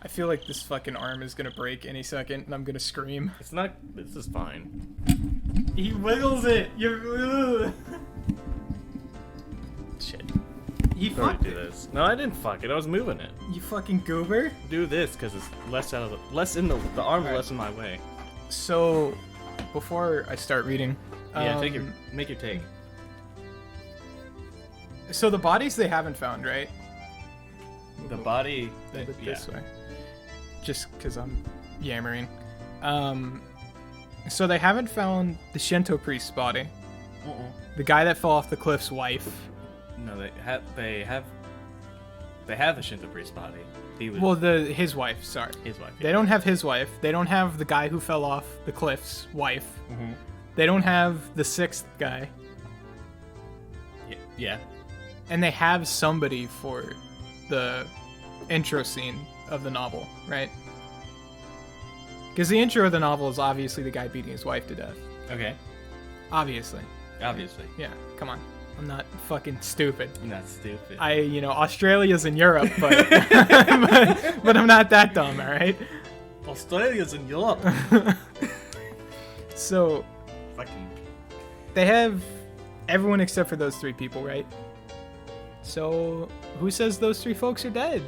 I feel like this fucking arm is gonna break any second, and I'm gonna scream. It's not. This is fine. He wiggles it. You're. Shit. He Go ahead, fucked do it. this. No, I didn't fuck it. I was moving it. You fucking goober. Do this because it's less out of the arm Alright. less in my way. So, before I start reading, Yeah, make your take. So the bodies they haven't found, right? The body. A little bit Yeah. this way. Just because I'm yammering. So they haven't found the Shinto priest's body. The guy that fell off the cliff's wife. No, they have the Shinto priest body. He was Well, his wife. Sorry. his wife. They don't have his wife. They don't have the guy who fell off the cliff's wife. Mm-hmm. They don't have the sixth guy. Yeah. And they have somebody for the intro scene of the novel, right? Because the intro of the novel is obviously the guy beating his wife to death. Okay. Obviously. Obviously. Yeah, come on. I'm not fucking stupid. You're not stupid. Australia's in Europe, but but I'm not that dumb, all right? Australia's in Europe. So, Fucking. they have everyone except for those three people, right? So, who says those three folks are dead?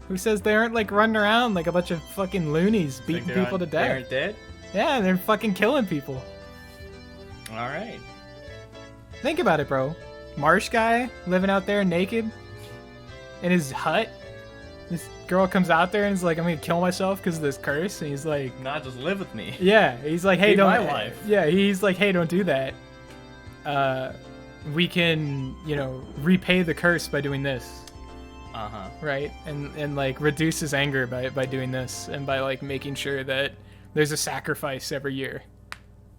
Who says they aren't, like, running around like a bunch of fucking loonies beating people to They death? aren't dead? Yeah, they're fucking killing people. Alright. Think about it, bro. Marsh guy living out there naked in his hut. This girl comes out there and is like, I'm gonna kill myself because of this curse. And he's like, Nah, just live with me. yeah. He's like, hey, Be don't. my wife. Yeah, he's like, hey, don't do that. We can, repay the curse by doing this, Uh-huh. right? And like reduce his anger by doing this and by like making sure that there's a sacrifice every year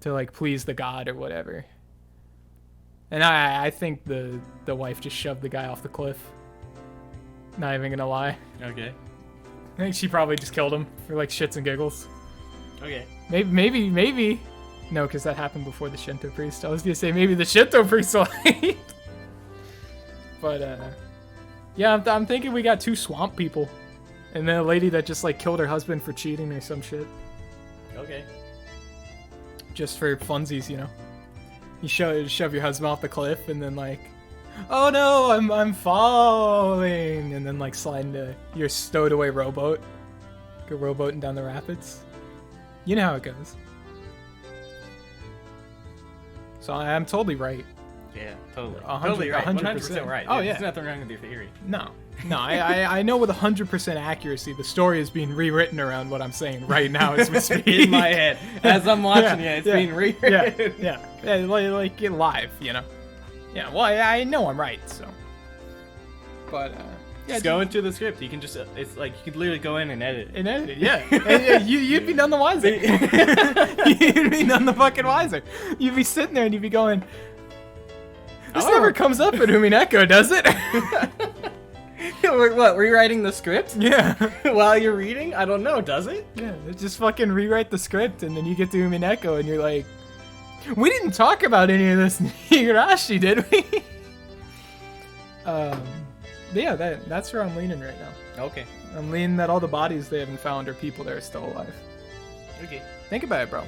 to like please the god or whatever. And I think the wife just shoved the guy off the cliff. Not even gonna lie. Okay. I think she probably just killed him for like shits and giggles. Okay. Maybe. No, because that happened before the Shinto priest. I was gonna say maybe the Shinto priest lied. But yeah, I'm thinking we got two swamp people, and then a lady that just like killed her husband for cheating or some shit, Okay. just for funsies, You shove your husband off the cliff, and then like, oh no, I'm falling, and then like slide into your stowed away rowboat, go rowboating down the rapids. You know how it goes. So I'm totally right. Yeah, totally. 100%, Totally right. 100%. 100% right. Oh, yeah. There's nothing wrong with your theory. No, I know with 100% accuracy the story is being rewritten around what I'm saying right now as we speak. In my head. As I'm watching it's being rewritten. Yeah, like live, Yeah, well, I know I'm right, so. But, yeah. Just go into the script. You can just, it's like, you could literally go in and edit it. And edit it, yeah. And you'd be none the wiser. You'd be none the fucking wiser. You'd be sitting there and you'd be going, this never comes up in Umineko, does it? What, rewriting the script? Yeah. While you're reading? I don't know, does it? Yeah, just fucking rewrite the script, and then you get to Umineko, and you're like, we didn't talk about any of this in Higurashi, did we? Yeah, that's where I'm leaning right now. Okay. I'm leaning that all the bodies they haven't found are people that are still alive. Okay. Think about it, bro.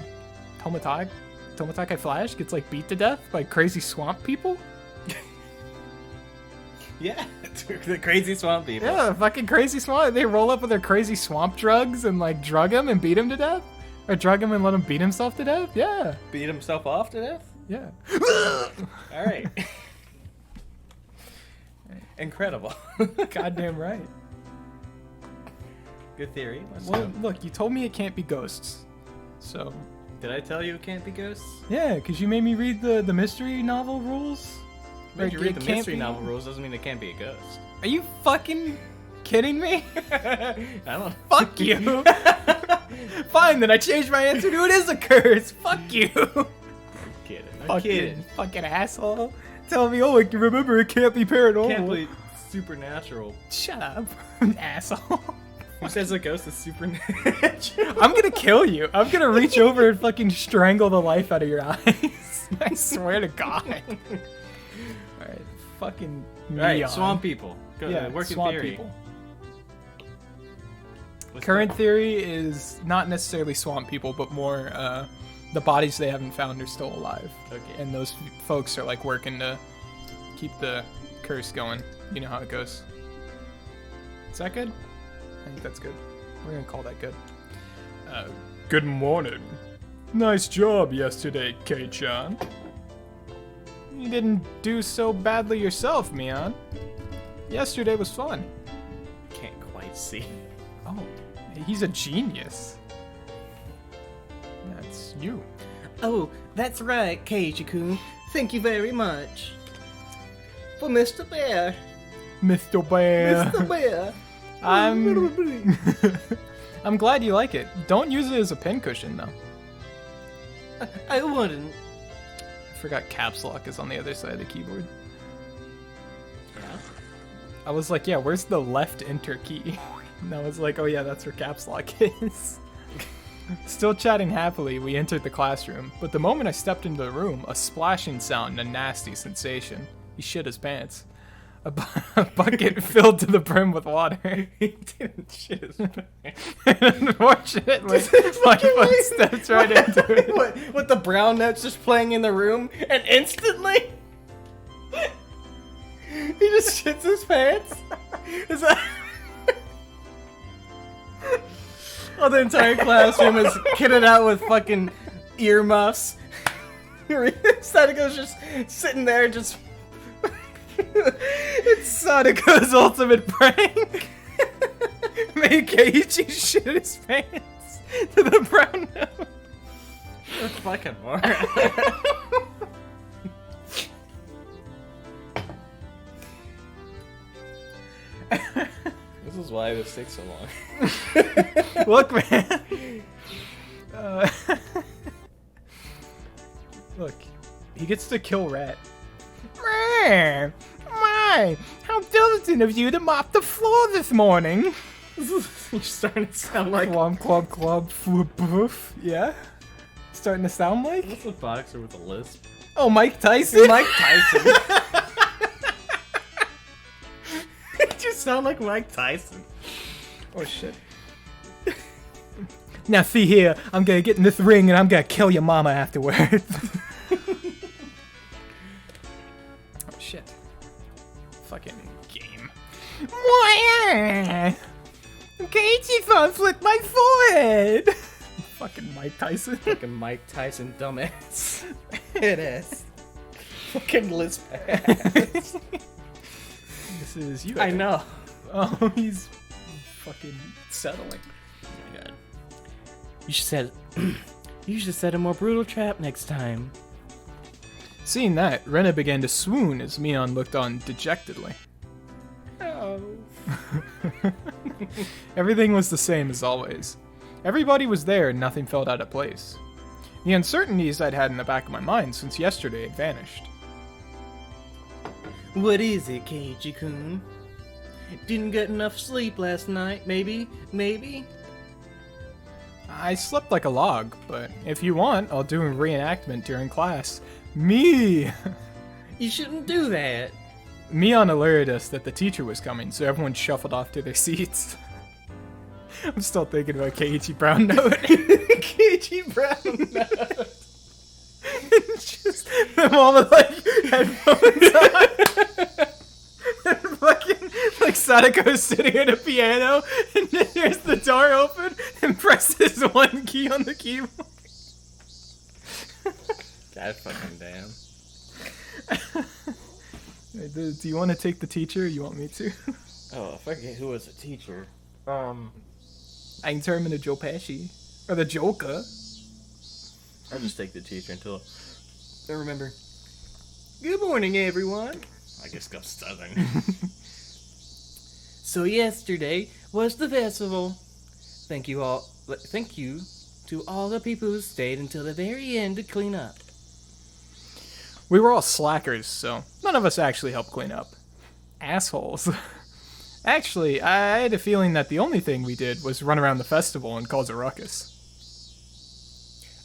Tomotakai Flash gets like beat to death by crazy swamp people. Yeah, the crazy swamp people. Yeah, the fucking crazy swamp. They roll up with their crazy swamp drugs and like drug him and beat him to death, or drug him and let him beat himself to death. Yeah. Beat himself off to death? Yeah. All right. Incredible. Goddamn right. Good theory. Let's Well, go. look, you told me it can't be ghosts. So, Did I tell you it can't be ghosts? yeah, because you made me read the mystery novel rules. Made you Like, read it the can't mystery be- novel rules doesn't mean it can't be a ghost. Are you fucking kidding me? I don't. Fuck you. Fine, then I changed my answer to it is a curse. Fuck you. I'm kidding. I'm kidding. Fucking asshole. Tell me, oh, remember it can't be paranormal. Can't believe supernatural. Shut up, asshole. Who says a ghost is supernatural? I'm gonna kill you. I'm gonna reach over and fucking strangle the life out of your eyes. I swear to God. Alright, fucking Right, neon. swamp people. Go Yeah, work in swamp theory. people. Current theory is not necessarily swamp people, but more the bodies they haven't found are still alive. Okay. And those folks are like working to keep the curse going. You know how it goes. Is that good? I think that's good. We're gonna call that good. Good morning. Nice job yesterday, Kei-chan. You didn't do so badly yourself, Mion. Yesterday was fun. Can't quite see. Oh, he's a genius. That's you. Oh, that's right, Keiichi-kun. Thank you very much. For Mr. Bear. Mr. Bear. Mr. Bear. I'm glad you like it. Don't use it as a pincushion, though. I wouldn't. I forgot caps lock is on the other side of the keyboard. Yeah. I was like, yeah, where's the left enter key? And I was like, oh yeah, that's where caps lock is. Still chatting happily, we entered the classroom, but the moment I stepped into the room, a splashing sound and a nasty sensation. He shit his pants. A bucket filled to the brim with water. He didn't shit his pants. Unfortunately, my foot steps right into it. What, with the brown notes just playing in the room, and instantly he just shits his pants. Is that? Oh, the entire classroom is kitted out with fucking earmuffs. Sadako's just sitting there, just. It's Sadako's ultimate prank. Made Keiichi shit his pants to the brown note. You're fucking more. This is why this takes so long. Look, man. Look, he gets to kill Rat. Man, my, how diligent of you to mop the floor this morning. You're starting to sound like. Club, club, club, flip, poof. Yeah? Starting to sound like? What's a boxer with a lisp? Oh, Mike Tyson? Mike Tyson. You just sound like Mike Tyson. Oh, shit. Now, see here, I'm gonna get in this ring and I'm gonna kill your mama afterwards. Oh, shit. Fucking game. Keiichi's on flick my forehead. Fucking Mike Tyson. Fucking Mike Tyson, dumbass. It is. Fucking lisp ass. This is you. I know. Oh, he's fucking settling. Oh my god. You should set a more brutal trap next time. Seeing that, Rena began to swoon as Mion looked on dejectedly. Oh. Everything was the same as always. Everybody was there and nothing felt out of place. The uncertainties I'd had in the back of my mind since yesterday had vanished. What is it, Keiichi-kun? Didn't get enough sleep last night, maybe? I slept like a log, but if you want, I'll do a reenactment during class. Me! You shouldn't do that. Mion alerted us that the teacher was coming, so everyone shuffled off to their seats. I'm still thinking about Keiichi Brown Note. Keiichi Brown Note. Just them all with like headphones on. And fucking like Sadako's sitting at a piano and then there's the door open and presses one key on the keyboard. God fucking damn. Do you want to take the teacher or you want me to? Oh, I forget who was the teacher. I can turn him into Joe Pesci. Or the Joker. I'll just take the teacher until I remember. Good morning, everyone. I guess go southern. So yesterday was the festival. Thank you to all the people who stayed until the very end to clean up. We were all slackers, so none of us actually helped clean up. Assholes. Actually, I had a feeling that the only thing we did was run around the festival and cause a ruckus.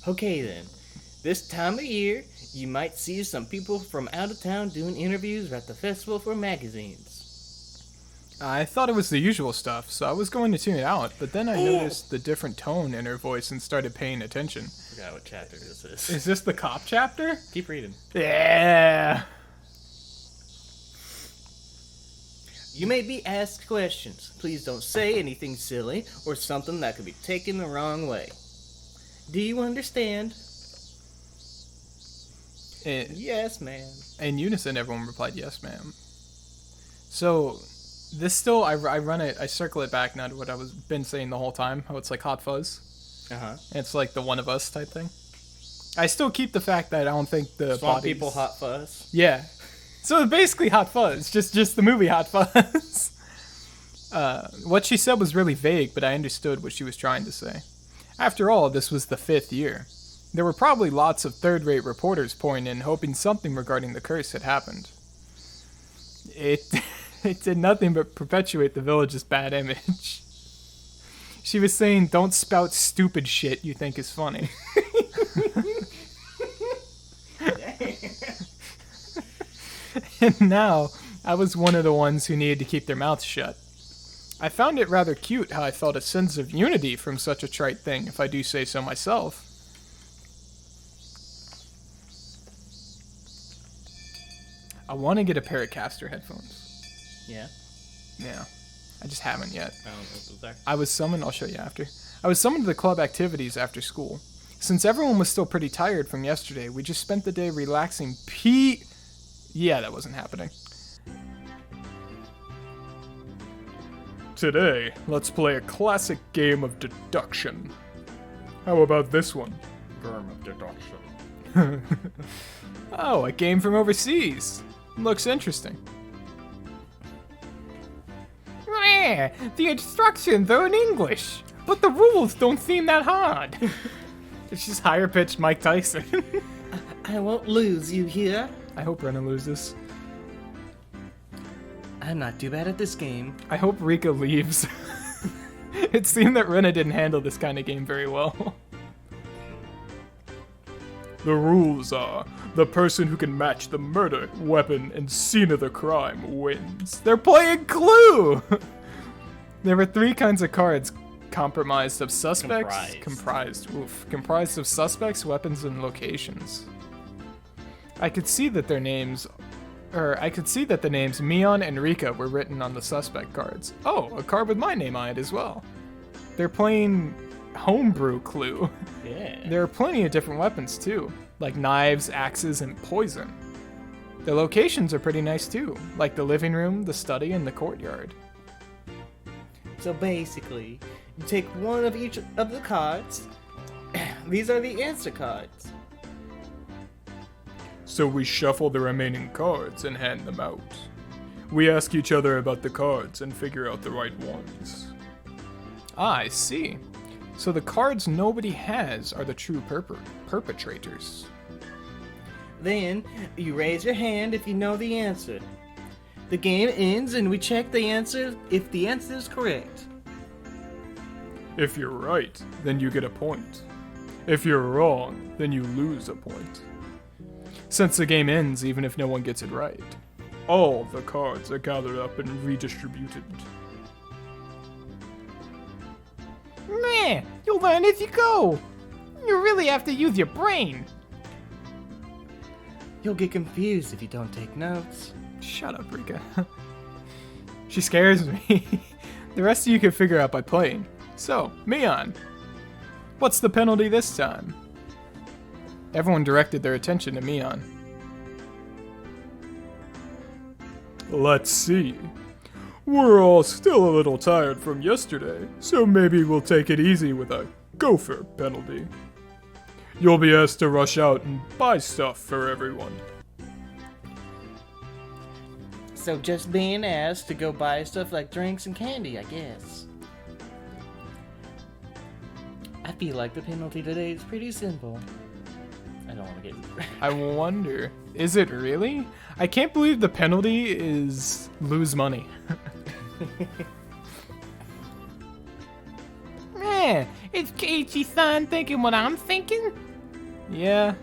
Okay then, this time of year, you might see some people from out of town doing interviews at the festival for magazines. I thought it was the usual stuff, so I was going to tune it out, but then I noticed the different tone in her voice and started paying attention. I forgot what chapter this is. Is this the cop chapter? Keep reading. Yeah. You may be asked questions. Please don't say anything silly or something that could be taken the wrong way. Do you understand? Yes, ma'am. In unison, everyone replied, yes, ma'am. So, this still, I run it, I circle it back now to what I was been saying the whole time, how it's like Hot Fuzz. Uh-huh. It's like the one of us type thing. I still keep the fact that I don't think the Swamp bodies... People Hot Fuzz. Yeah. So basically Hot Fuzz, just the movie Hot Fuzz. What she said was really vague, but I understood what she was trying to say. After all, this was the 5th year. There were probably lots of third-rate reporters pouring in, hoping something regarding the curse had happened. It did nothing but perpetuate the village's bad image. She was saying, don't spout stupid shit you think is funny. And now, I was one of the ones who needed to keep their mouths shut. I found it rather cute how I felt a sense of unity from such a trite thing, if I do say so myself. I want to get a pair of caster headphones. Yeah. Yeah. I just haven't yet. I don't know what was there. I was summoned, I'll show you after. I was summoned to the club activities after school. Since everyone was still pretty tired from yesterday, we just spent the day relaxing. Yeah, that wasn't happening. Today, let's play a classic game of deduction. How about this one? Game of deduction. Oh, a game from overseas. Looks interesting. Yeah, the instructions are in English, but the rules don't seem that hard. It's just higher pitched Mike Tyson. I won't lose you here. I hope Rena loses. I'm not too bad at this game. I hope Rika leaves. It seemed that Rena didn't handle this kind of game very well. The rules are, the person who can match the murder, weapon, and scene of the crime wins. They're playing Clue! There were 3 kinds of cards comprised of suspects. Comprised of suspects, weapons, and locations. I could see that the names Mion and Rika were written on the suspect cards. Oh, a card with my name on it as well. They're playing homebrew Clue. Yeah. There are plenty of different weapons too, like knives, axes, and poison. The locations are pretty nice too, like the living room, the study, and the courtyard. So basically, you take one of each of the cards. These are the answer cards. So we shuffle the remaining cards and hand them out. We ask each other about the cards and figure out the right ones. Ah, I see. So the cards nobody has are the true perpetrators. Then, you raise your hand if you know the answer. The game ends and we check the answer if the answer is correct. If you're right, then you get a point. If you're wrong, then you lose a point. Since the game ends even if no one gets it right, all the cards are gathered up and redistributed. Man, you'll learn as you go. You really have to use your brain. You'll get confused if you don't take notes. Shut up, Rika. She scares me. The rest of you can figure out by playing. So, Mion, what's the penalty this time? Everyone directed their attention to Mion. Let's see. We're all still a little tired from yesterday, so maybe we'll take it easy with a Gopher Penalty. You'll be asked to rush out and buy stuff for everyone. So just being asked to go buy stuff like drinks and candy, I guess. I feel like the penalty today is pretty simple. I don't want to get... I wonder, is it really? I can't believe the penalty is lose money. Man, is Keiichi-san thinking what I'm thinking? Yeah,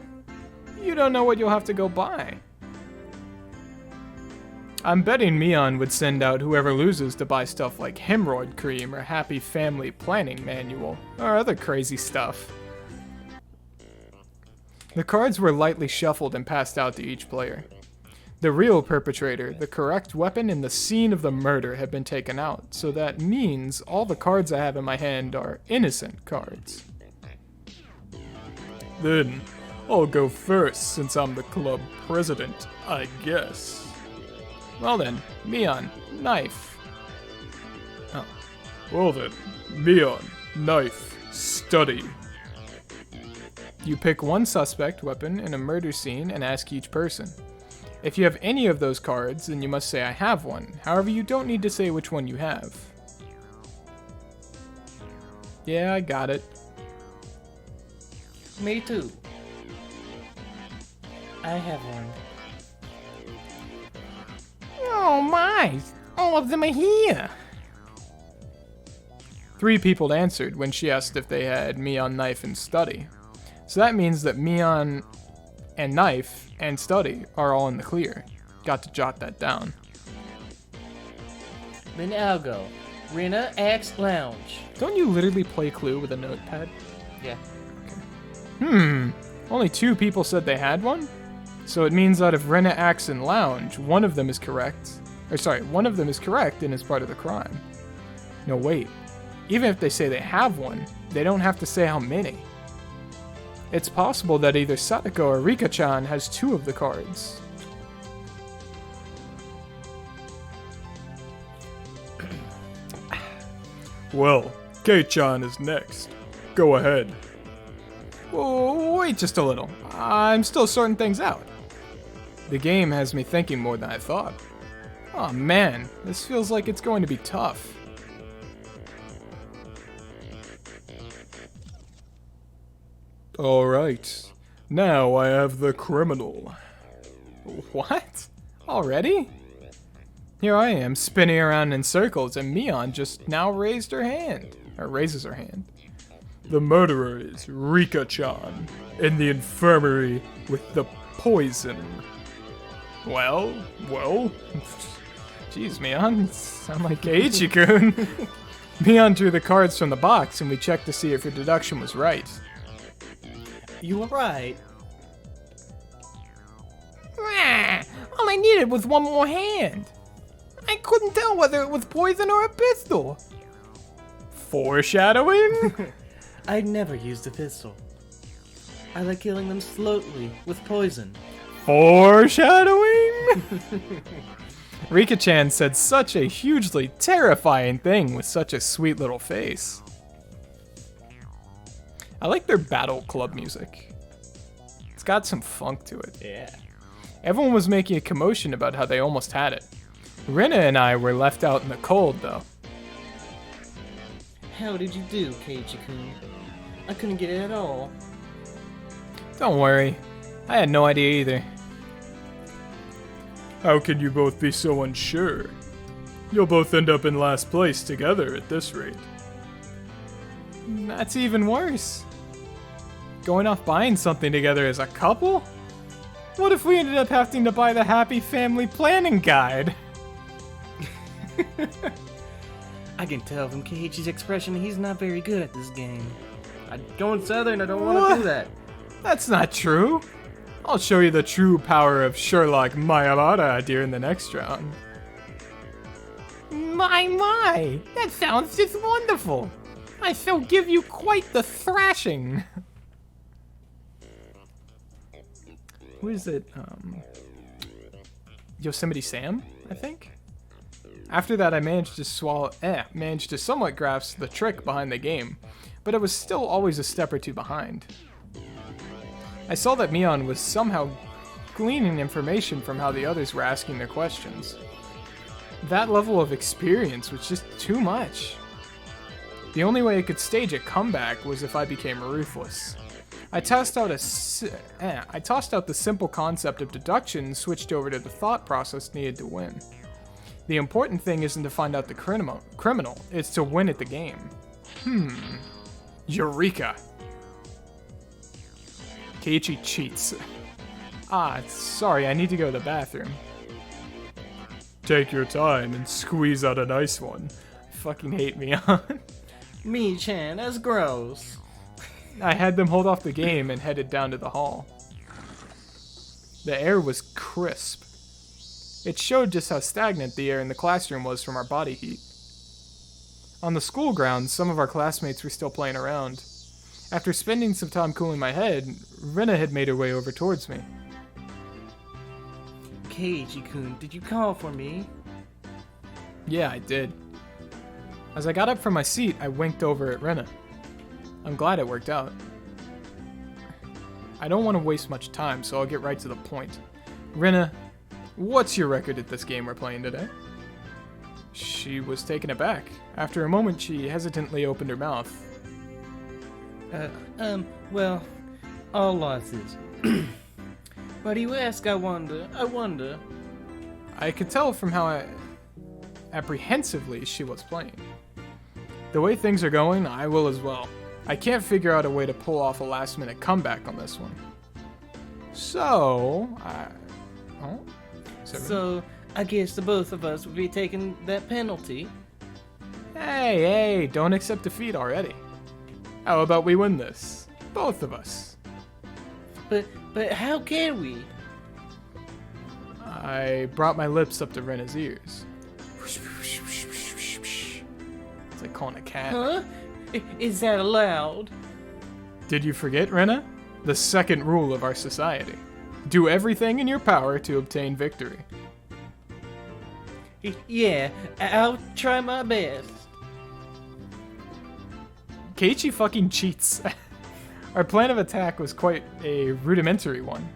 you don't know what you'll have to go buy. I'm betting Mion would send out whoever loses to buy stuff like hemorrhoid cream or happy family planning manual, or other crazy stuff. The cards were lightly shuffled and passed out to each player. The real perpetrator, the correct weapon, and the scene of the murder have been taken out, so that means all the cards I have in my hand are innocent cards. Then, I'll go first since I'm the club president, I guess. Well then, Mion, knife. Oh. Well then, Mion, knife, study. You pick one suspect, weapon, in a murder scene and ask each person. If you have any of those cards, then you must say I have one. However, you don't need to say which one you have. Yeah, I got it. Me too. I have one. Oh my! All of them are here! 3 people answered when she asked if they had Mion, knife, and study. So that means that Mion and knife and study are all in the clear. Got to jot that down. Then I'll go. Rena X Lounge. Don't you literally play Clue with a notepad? Yeah. Only 2 people said they had one? So it means out of Rena Axe and Lounge, one of them is correct. One of them is correct and is part of the crime. No, wait. Even if they say they have one, they don't have to say how many. It's possible that either Sadako or Rika-chan has 2 of the cards. Well, Kei-chan is next. Go ahead. Oh, wait just a little. I'm still sorting things out. The game has me thinking more than I thought. Oh man, this feels like it's going to be tough. Alright, now I have the criminal. What? Already? Here I am, spinning around in circles, and Mion just now raises her hand. The murderer is Rika-chan, in the infirmary with the poison. Well? Jeez, Mion, sound like Keiichi-kun. Mion drew the cards from the box, and we checked to see if her deduction was right. You were right. All I needed was one more hand. I couldn't tell whether it was poison or a pistol. Foreshadowing? I'd never used a pistol. I like killing them slowly with poison. Foreshadowing? Rika-chan said such a hugely terrifying thing with such a sweet little face. I like their battle club music. It's got some funk to it. Yeah. Everyone was making a commotion about how they almost had it. Rena and I were left out in the cold, though. How did you do, Keiichi-kun? I couldn't get it at all. Don't worry. I had no idea either. How can you both be so unsure? You'll both end up in last place together at this rate. That's even worse. Going off buying something together as a couple? What if we ended up having to buy the Happy Family Planning Guide? I can tell from Keiichi's expression he's not very good at this game. I'm going southern, I don't want to do that. That's not true. I'll show you the true power of Sherlock Mayamada during the next round. My, that sounds just wonderful. I shall give you quite the thrashing. Who is it? Yosemite Sam, I think? After that, I managed to somewhat grasp the trick behind the game, but I was still always a step or 2 behind. I saw that Mion was somehow gleaning information from how the others were asking their questions. That level of experience was just too much. The only way I could stage a comeback was if I became ruthless. I tossed out the simple concept of deduction and switched over to the thought process needed to win. The important thing isn't to find out the criminal, it's to win at the game. Eureka! Keiichi cheats. Sorry, I need to go to the bathroom. Take your time and squeeze out a nice one. I fucking hate Mion. Me-chan, that's gross. I had them hold off the game and headed down to the hall. The air was crisp. It showed just how stagnant the air in the classroom was from our body heat. On the school grounds, some of our classmates were still playing around. After spending some time cooling my head, Rena had made her way over towards me. Keiichi-kun, did you call for me? Yeah, I did. As I got up from my seat, I winked over at Rena. I'm glad it worked out. I don't want to waste much time, so I'll get right to the point. Rena, what's your record at this game we're playing today? She was taken aback. After a moment, she hesitantly opened her mouth. Well, all losses. Why do you ask? I wonder. I could tell from how apprehensively she was playing. The way things are going, I will as well. I can't figure out a way to pull off a last-minute comeback on this one. So, So, I guess the both of us would be taking that penalty. Hey, don't accept defeat already. How about we win this? Both of us. But how can we? I brought my lips up to Rena's ears. It's like calling a cat. Huh? Is that allowed? Did you forget, Rena? The second rule of our society. Do everything in your power to obtain victory. Yeah, I'll try my best. Keiichi fucking cheats. Our plan of attack was quite a rudimentary one.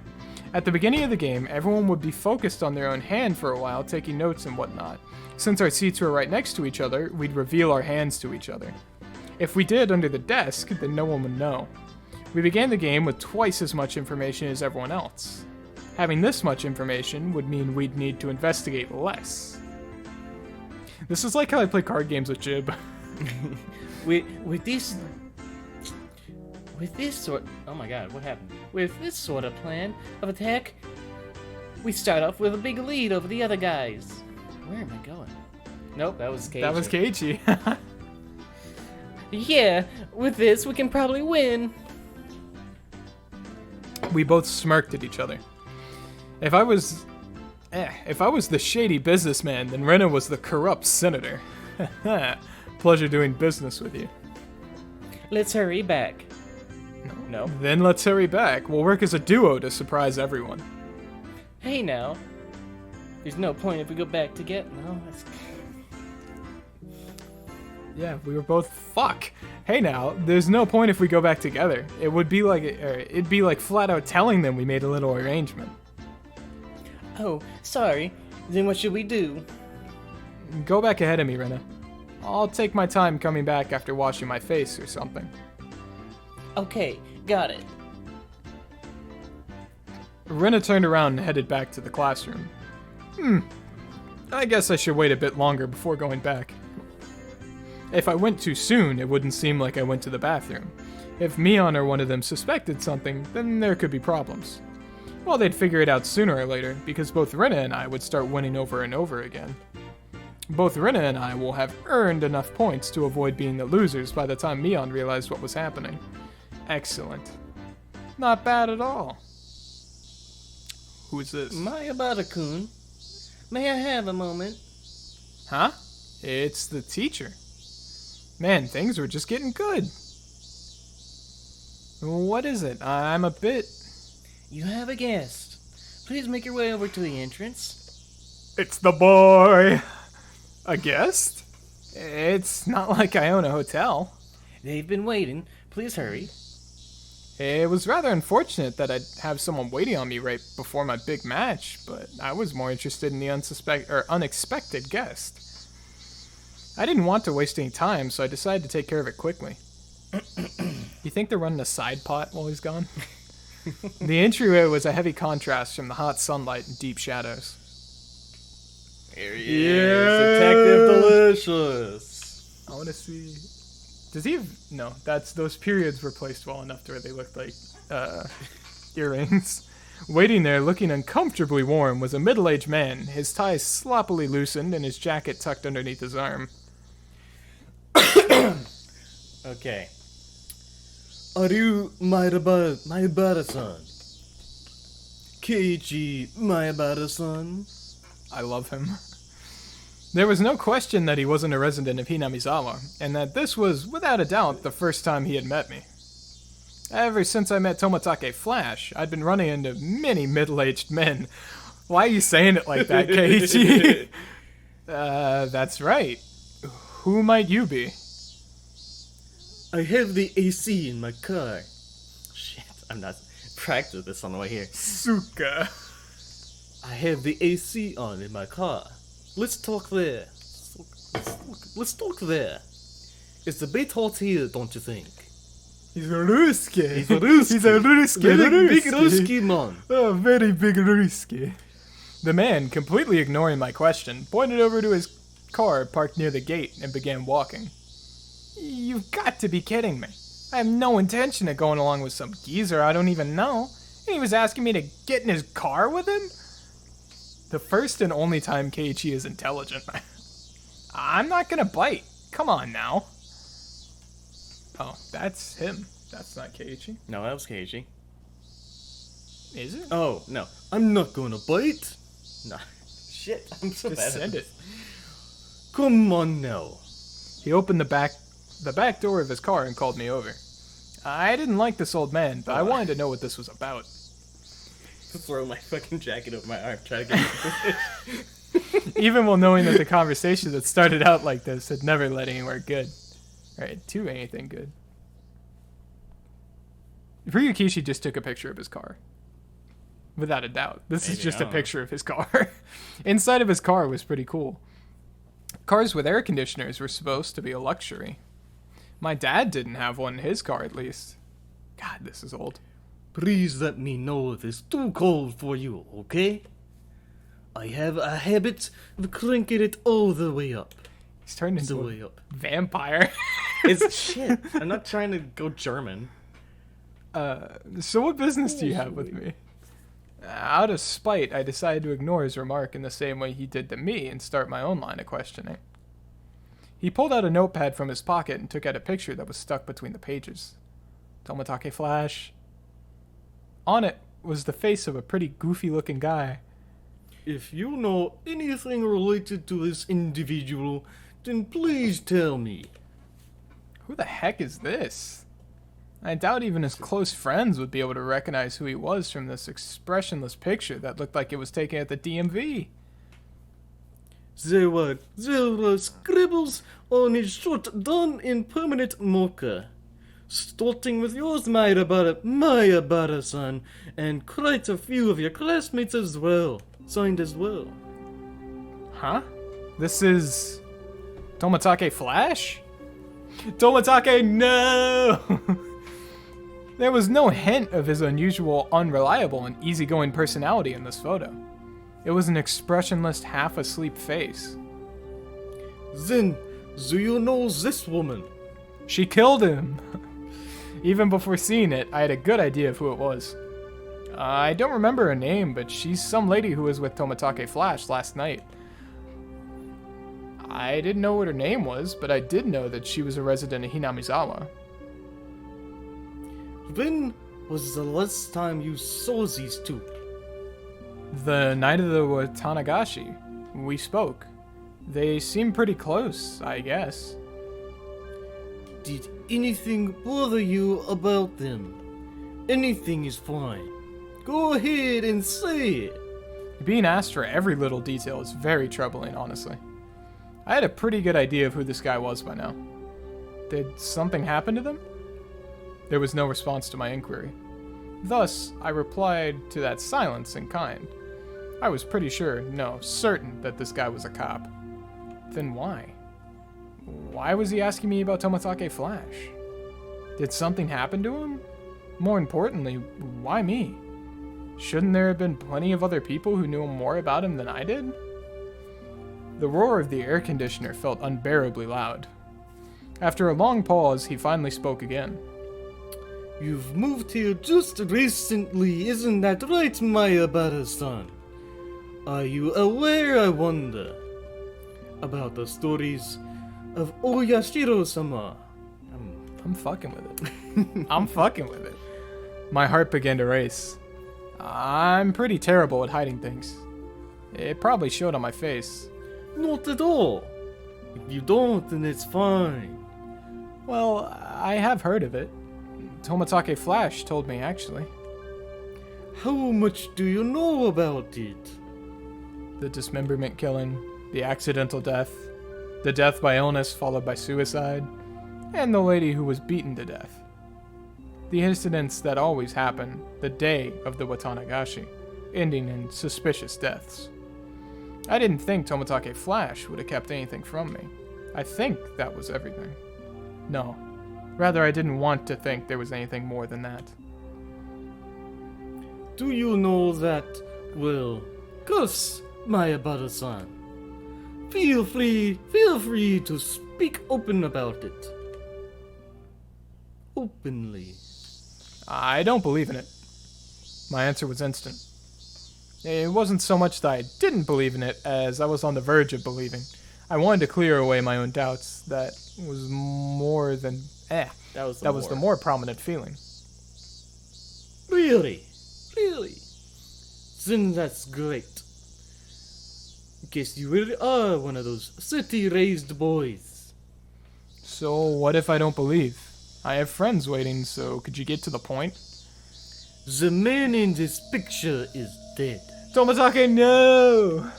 At the beginning of the game, everyone would be focused on their own hand for a while, taking notes and whatnot. Since our seats were right next to each other, we'd reveal our hands to each other. If we did under the desk, then no one would know. We began the game with twice as much information as everyone else. Having this much information would mean we'd need to investigate less. This is like how I play card games with Jib. With this sort... Oh my god, what happened? With this sort of plan of attack, we start off with a big lead over the other guys. Where am I going? Nope, that was Keiichi. That was Keiichi. Yeah, with this we can probably win. We both smirked at each other. If I was the shady businessman, then Rena was the corrupt senator. Pleasure doing business with you. Let's hurry back. No. Then let's hurry back. We'll work as a duo to surprise everyone. Hey now. There's no point if we go back to get... No, that's... Yeah, we were both fuck. Hey now, there's no point if we go back together. It'd be like flat out telling them we made a little arrangement. Oh, sorry. Then what should we do? Go back ahead of me, Rena. I'll take my time coming back after washing my face or something. Okay, got it. Rena turned around and headed back to the classroom. I guess I should wait a bit longer before going back. If I went too soon, it wouldn't seem like I went to the bathroom. If Mion or one of them suspected something, then there could be problems. Well, they'd figure it out sooner or later, because both Rena and I would start winning over and over again. Both Rena and I will have earned enough points to avoid being the losers by the time Mion realized what was happening. Excellent. Not bad at all. Who is this? Mayabata-kun, may I have a moment? Huh? It's the teacher. Man, things were just getting good. What is it? I'm a bit... You have a guest. Please make your way over to the entrance. It's the boy! A guest? It's not like I own a hotel. They've been waiting. Please hurry. It was rather unfortunate that I'd have someone waiting on me right before my big match, but I was more interested in the unexpected guest. I didn't want to waste any time, so I decided to take care of it quickly. You think they're running a side pot while he's gone? The entryway was a heavy contrast from the hot sunlight and deep shadows. Here he is, Detective Delicious. I want to see... Does he have... No, those periods were placed well enough to where they looked like earrings. Waiting there, looking uncomfortably warm, was a middle-aged man, his tie sloppily loosened and his jacket tucked underneath his arm. Okay. Are you Maibara-san? Keiichi Maibara-san? I love him. There was no question that he wasn't a resident of Hinamizawa, and that this was, without a doubt, the first time he had met me. Ever since I met Tomatake Flash, I'd been running into many middle-aged men. Why are you saying it like that, Keiichi? That's right. Who might you be? I have the AC in my car. Shit, I'm not practicing this on the way here. Suka. I have the AC on in my car. Let's talk there. Let's talk there. It's a bit hot here, don't you think? He's a Ruski. He's a Ruski. He's a Ruski. Very big Ruski man. Oh, very big Ruski. The man, completely ignoring my question, pointed over to his car parked near the gate and began walking. You've got to be kidding me. I have no intention of going along with some geezer I don't even know. And he was asking me to get in his car with him? The first and only time Keiichi is intelligent. I'm not gonna bite. Come on now. Oh, that's him. That's not Keiichi. No, that was Keiichi. Is it? Oh, no. I'm not gonna bite. No. Shit, I'm so Just bad. send it. Come on now. He opened the back door of his car and called me over. I didn't like this old man, but I wanted to know what this was about. Throw my fucking jacket over my arm, try to get Even while knowing that the conversation that started out like this had never led anywhere good. Right, to anything good. Ryukishi just took a picture of his car. Without a doubt. This is Maybe, just I a don't picture of his car. Inside of his car was pretty cool. Cars with air conditioners were supposed to be a luxury. My dad didn't have one in his car, at least. God, this is old. Please let me know if it's too cold for you, okay? I have a habit of cranking it all the way up. He's turned The into way a up. vampire. It's shit. I'm not trying to go German. So what business do you have with me? Out of spite, I decided to ignore his remark in the same way he did to me and start my own line of questioning. He pulled out a notepad from his pocket and took out a picture that was stuck between the pages. Tomatake Flash. On it was the face of a pretty goofy-looking guy. If you know anything related to this individual, then please tell me. Who the heck is this? I doubt even his close friends would be able to recognize who he was from this expressionless picture that looked like it was taken at the DMV. There were scribbles on his shirt done in permanent mocha. Starting with yours, Maibara-san, and quite a few of your classmates as well. Signed as well. Huh? This is... Tomatake Flash? Tomatake, no! There was no hint of his unusual, unreliable, and easygoing personality in this photo. It was an expressionless, half-asleep face. Then, do you know this woman? She killed him! Even before seeing it, I had a good idea of who it was. I don't remember her name, but she's some lady who was with Tomatake Flash last night. I didn't know what her name was, but I did know that she was a resident of Hinamizawa. When was the last time you saw these two? The night of the Watanagashi. We spoke. They seemed pretty close, I guess. Did anything bother you about them? Anything is fine. Go ahead and say it. Being asked for every little detail is very troubling, honestly. I had a pretty good idea of who this guy was by now. Did something happen to them? There was no response to my inquiry. Thus, I replied to that silence in kind. I was pretty sure, no, certain, that this guy was a cop. Then why? Why was he asking me about Tomatake Flash? Did something happen to him? More importantly, why me? Shouldn't there have been plenty of other people who knew more about him than I did? The roar of the air conditioner felt unbearably loud. After a long pause, he finally spoke again. You've moved here just recently, isn't that right, Mayabara-san? Are you aware, I wonder, about the stories of Oyashiro-sama? I'm fucking with it. I'm fucking with it. My heart began to race. I'm pretty terrible at hiding things. It probably showed on my face. Not at all. If you don't, then it's fine. Well, I have heard of it. Tomatake Flash told me, actually. How much do you know about it? The dismemberment killing, the accidental death, the death by illness followed by suicide, and the lady who was beaten to death. The incidents that always happen the day of the Watanagashi, ending in suspicious deaths. I didn't think Tomatake Flash would have kept anything from me. I think that was everything. No. Rather, I didn't want to think there was anything more than that. Do you know that, well, Gus, Mayabara-san? Feel free to speak open about it. Openly. I don't believe in it. My answer was instant. It wasn't so much that I didn't believe in it as I was on the verge of believing. I wanted to clear away my own doubts. That was more than That was the more prominent feeling. Really? Then that's great. Guess you really are one of those city-raised boys. So what if I don't believe? I have friends waiting, so could you get to the point? The man in this picture is dead. Tomatake, no!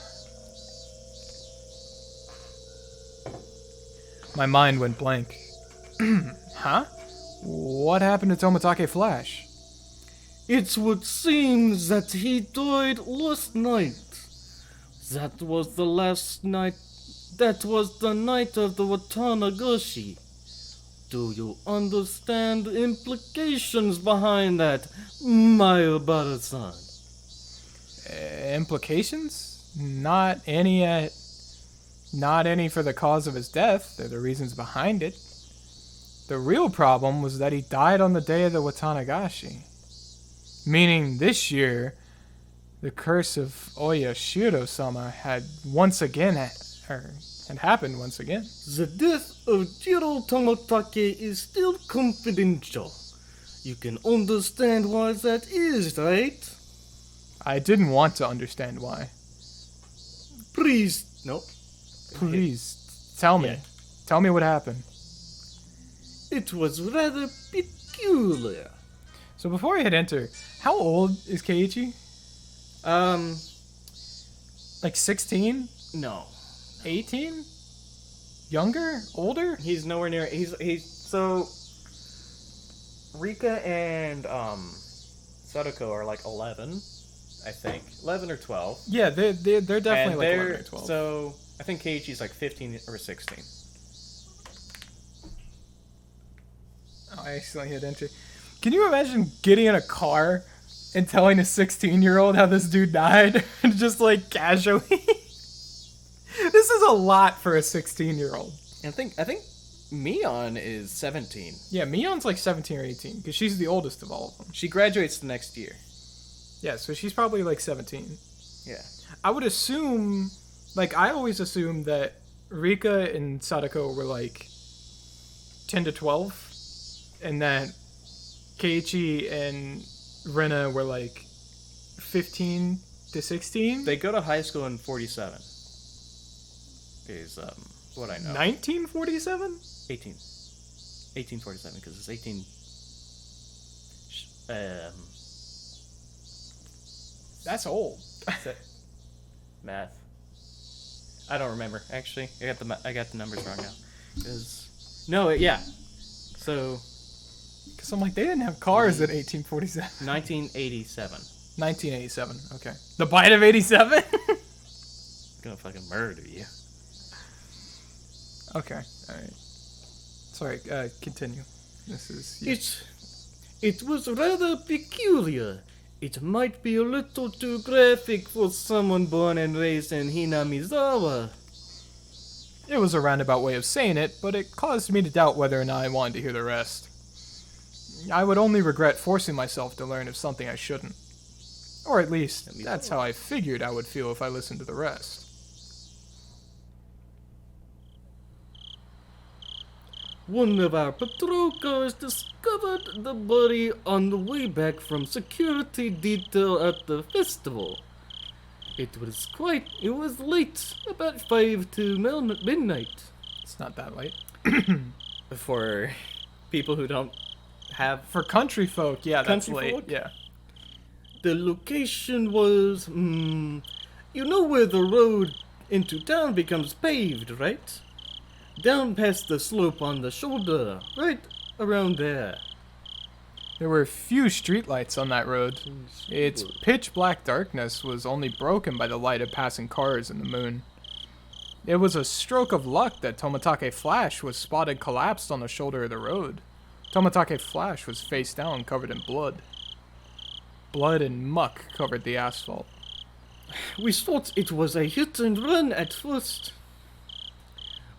My mind went blank. Huh? What happened to Tomatake Flash? It would seem that he died last night. That was the last night. That was the night of the Watanagashi. Do you understand the implications behind that, Mayabara-san? Implications? Not any for the cause of his death. They're the reasons behind it. The real problem was that he died on the day of the Watanagashi. Meaning this year, the curse of Oyashiro-sama had happened once again. The death of Jiro Tomatake is still confidential. You can understand why that is, right? I didn't want to understand why. Please, no. Please, tell me. Yeah. Tell me what happened. It was rather peculiar. So before I hit enter, how old is Keiichi? Like 16? No. 18? Younger? Older? He's nowhere near. He's so. Rika and Sadako are like 11, I think, 11 or 12. Yeah, they're definitely And like 11 or 12. So I think Keiichi's like 15 or 16. Oh, I accidentally hit enter. Can you imagine getting in a car and telling a 16-year-old how this dude died? Just like casually? This is a lot for a 16-year-old. And I think Mion is 17. Yeah, Mion's like 17 or 18, because she's the oldest of all of them. She graduates the next year. Yeah, so she's probably like 17. Yeah. I would assume, like, I always assumed that Rika and Sadako were like 10 to 12, and that Keiichi and Rena were like 15 to 16. They go to high school in 47. Is what I know. 1947? 1847, because it's 18. That's old. Math. I don't remember actually. I got the numbers wrong now. Yeah. So. Because I'm like, they didn't have cars in 1847. 1987. 1987. Okay. The bite of 87. Gonna fucking murder you. Okay. All right. Sorry. Continue. This is. Yeah. It was rather peculiar. It might be a little too graphic for someone born and raised in Hinamizawa. It was a roundabout way of saying it, but it caused me to doubt whether or not I wanted to hear the rest. I would only regret forcing myself to learn of something I shouldn't. Or at least, that's how I figured I would feel if I listened to the rest. One of our patrol cars discovered the body on the way back from security detail at the festival. It was late, about 5 to midnight. It's not that late. For people who don't have... For country folk, yeah, that's Country late. folk? Yeah. The location was, you know where the road into town becomes paved, right? Down past the slope on the shoulder, right around there. There were few streetlights on that road. Its pitch black darkness was only broken by the light of passing cars and the moon. It was a stroke of luck that Tomatake Flash was spotted collapsed on the shoulder of the road. Tomatake Flash was face down, covered in blood. Blood and muck covered the asphalt. We thought it was a hit and run at first.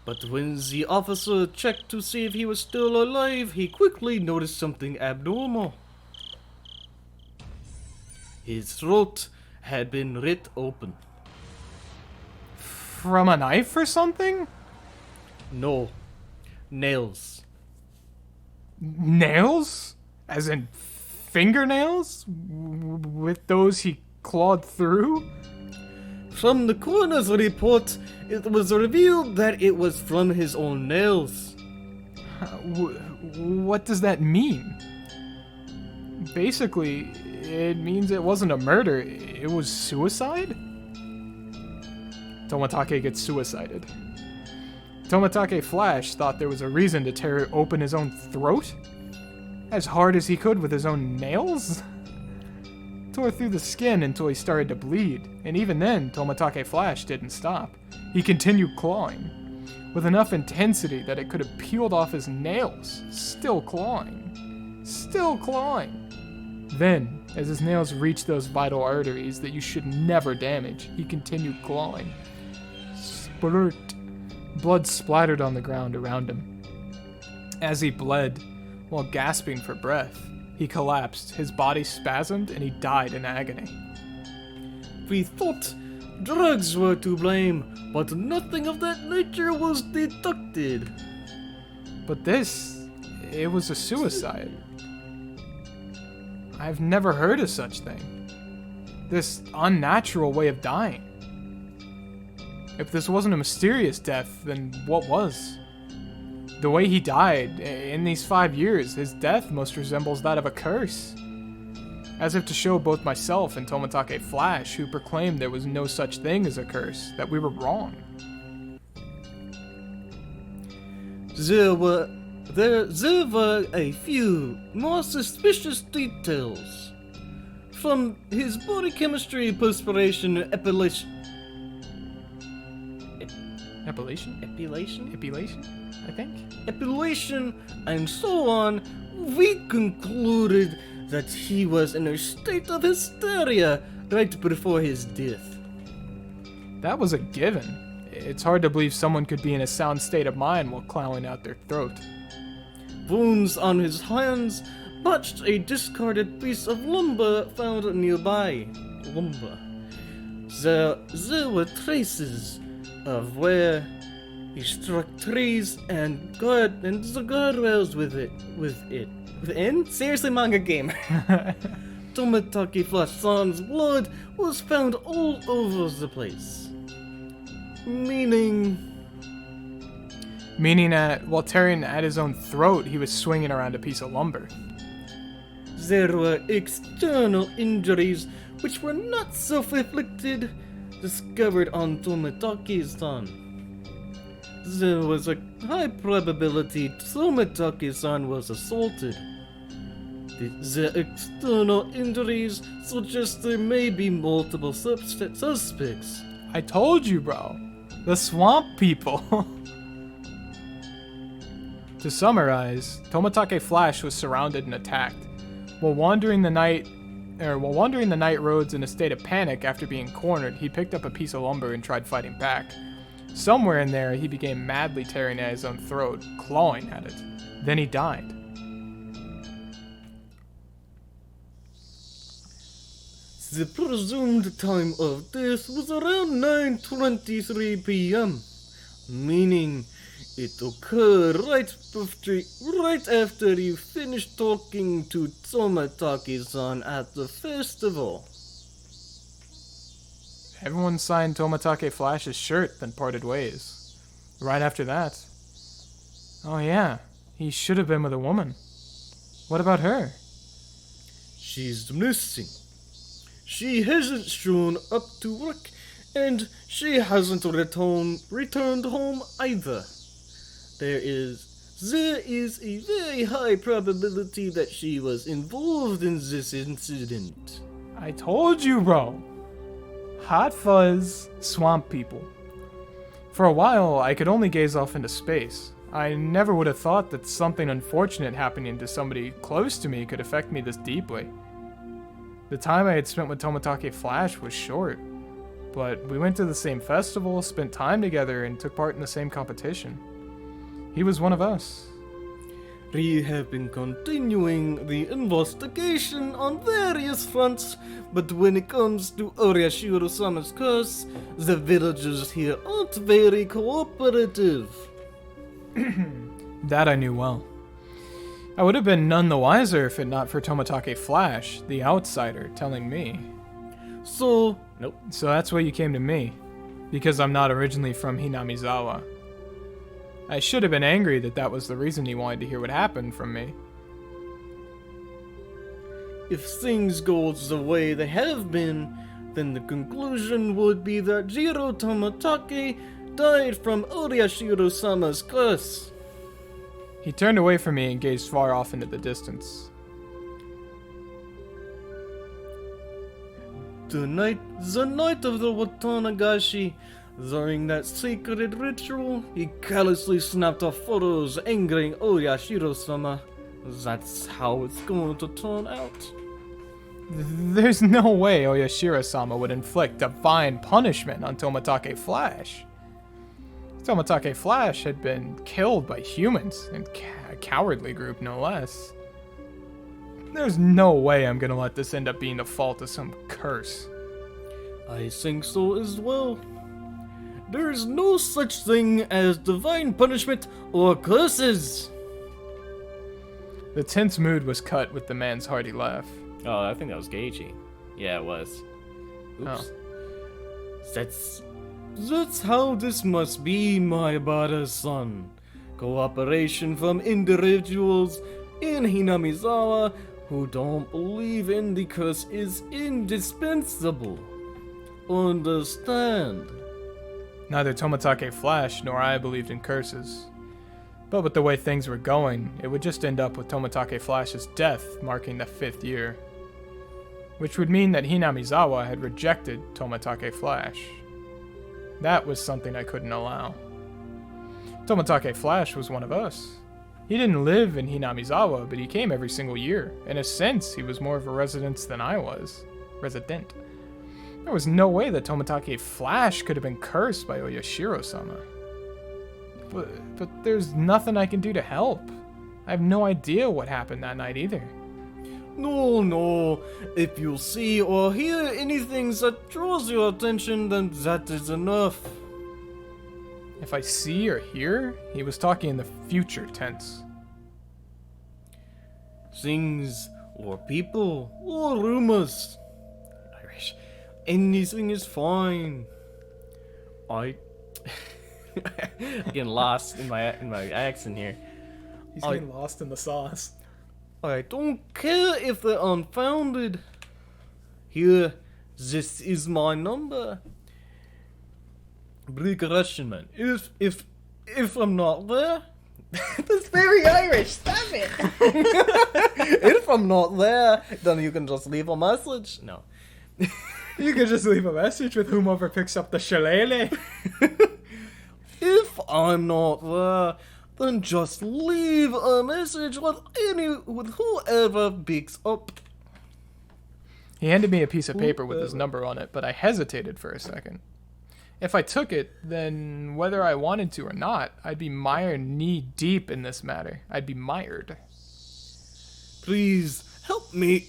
But when the officer checked to see if he was still alive, he quickly noticed something abnormal. His throat had been ripped open. From a knife or something? No, nails. Nails? As in fingernails? With those he clawed through? From the coroner's report, it was revealed that it was from his own nails. What does that mean? Basically, it means it wasn't a murder, it was suicide? Tomatake gets suicided. Tomatake Flash thought there was a reason to tear open his own throat? As hard as he could with his own nails? Tore through the skin until he started to bleed, and even then, Tomatake Flash didn't stop. He continued clawing, with enough intensity that it could have peeled off his nails, still clawing. Still clawing. Then, as his nails reached those vital arteries that you should never damage, he continued clawing. Splurt. Blood splattered on the ground around him. As he bled, while gasping for breath, he collapsed, his body spasmed, and he died in agony. We thought drugs were to blame, but nothing of that nature was detected. But this, it was a suicide. I've never heard of such thing. This unnatural way of dying. If this wasn't a mysterious death, then what was? The way he died, in these 5 years, his death most resembles that of a curse. As if to show both myself and Tomatake Flash, who proclaimed there was no such thing as a curse, that we were wrong. There were a few more suspicious details. From his body chemistry, perspiration, epilation. Epilation, I think? Epilation, and so on, we concluded that he was in a state of hysteria right before his death. That was a given. It's hard to believe someone could be in a sound state of mind while clawing out their throat. Wounds on his hands matched a discarded piece of lumber found nearby. There were traces of where he struck trees and the guardrails within? Seriously, manga game. Tomatake Flash-san's blood was found all over the place. Meaning that while tearing at his own throat, he was swinging around a piece of lumber. there were external injuries which were not self-inflicted, discovered on Tomatake's-san. There was a high probability Tomatake-san was assaulted. The external injuries suggest there may be multiple suspects. I told you, bro. The swamp people. To summarize, Tomatake Flash was surrounded and attacked. While wandering the night roads in a state of panic after being cornered, he picked up a piece of lumber and tried fighting back. Somewhere in there, he began madly tearing at his own throat, clawing at it. Then he died. The presumed time of death was around 9:23 p.m., meaning it occurred right after you finished talking to Tomatake-san at the festival. Everyone signed Tomatake Flash's shirt, then parted ways. Right after that. Oh yeah, he should have been with a woman. What about her? She's missing. She hasn't shown up to work, and she hasn't returned home either. There is a very high probability that she was involved in this incident. I told you, bro. Hot fuzz, swamp people. For a while, I could only gaze off into space. I never would have thought that something unfortunate happening to somebody close to me could affect me this deeply. The time I had spent with Tomatake Flash was short, but we went to the same festival, spent time together, and took part in the same competition. He was one of us. We have been continuing the investigation on various fronts, but when it comes to Oriashiro-sama's curse, the villagers here aren't very cooperative. That I knew well. I would have been none the wiser if it not for Tomatake Flash, the outsider, telling me. So that's why you came to me, because I'm not originally from Hinamizawa. I should have been angry that was the reason he wanted to hear what happened from me. if things go the way they have been, then the conclusion would be that Jiro Tomatake died from Oriashiro-sama's curse. He turned away from me and gazed far off into the distance. The night of the Watanagashi, during that sacred ritual, he callously snapped off photos angering Oriashiro-sama. That's how it's going to turn out. There's no way Oyashiro-sama would inflict divine punishment on Tomatake Flash. Tomatake Flash had been killed by humans, and a cowardly group no less. There's no way I'm gonna let this end up being the fault of some curse. I think so as well. There is no such thing as divine punishment or curses. The tense mood was cut with the man's hearty laugh. Oh, I think that was Keiichi. Yeah, it was. Oops. That's how this must be, my Bada-san. Cooperation from individuals in Hinamizawa who don't believe in the curse is indispensable. Understand? Neither Tomatake Flash nor I believed in curses. But with the way things were going, it would just end up with Tomatake Flash's death marking the 5th year. Which would mean that Hinamizawa had rejected Tomatake Flash. That was something I couldn't allow. Tomatake Flash was one of us. He didn't live in Hinamizawa, but he came every single year. In a sense, he was more of a resident than I was. Resident. There was no way that Tomatake Flash could have been cursed by Oyashiro-sama. But there's nothing I can do to help. I have no idea what happened that night either. No. If you see or hear anything that draws your attention, then that is enough. If I see or hear, he was talking in the future tense. Things or people or rumors. Irish. Anything is fine. I'm getting lost in my accent here. He's getting lost in the sauce. I don't care if they're unfounded. Here, this is my number. Big Russian man. If I'm not there, That's very Irish. Stop it. if I'm not there, then you can just leave a message. No. You could just leave a message with whomever picks up the shillelagh. If I'm not there, then just leave a message with whoever picks up. He handed me a piece of paper with his number on it, but I hesitated for a second. If I took it, then whether I wanted to or not, I'd be mired knee-deep in this matter. I'd be mired. Please help me.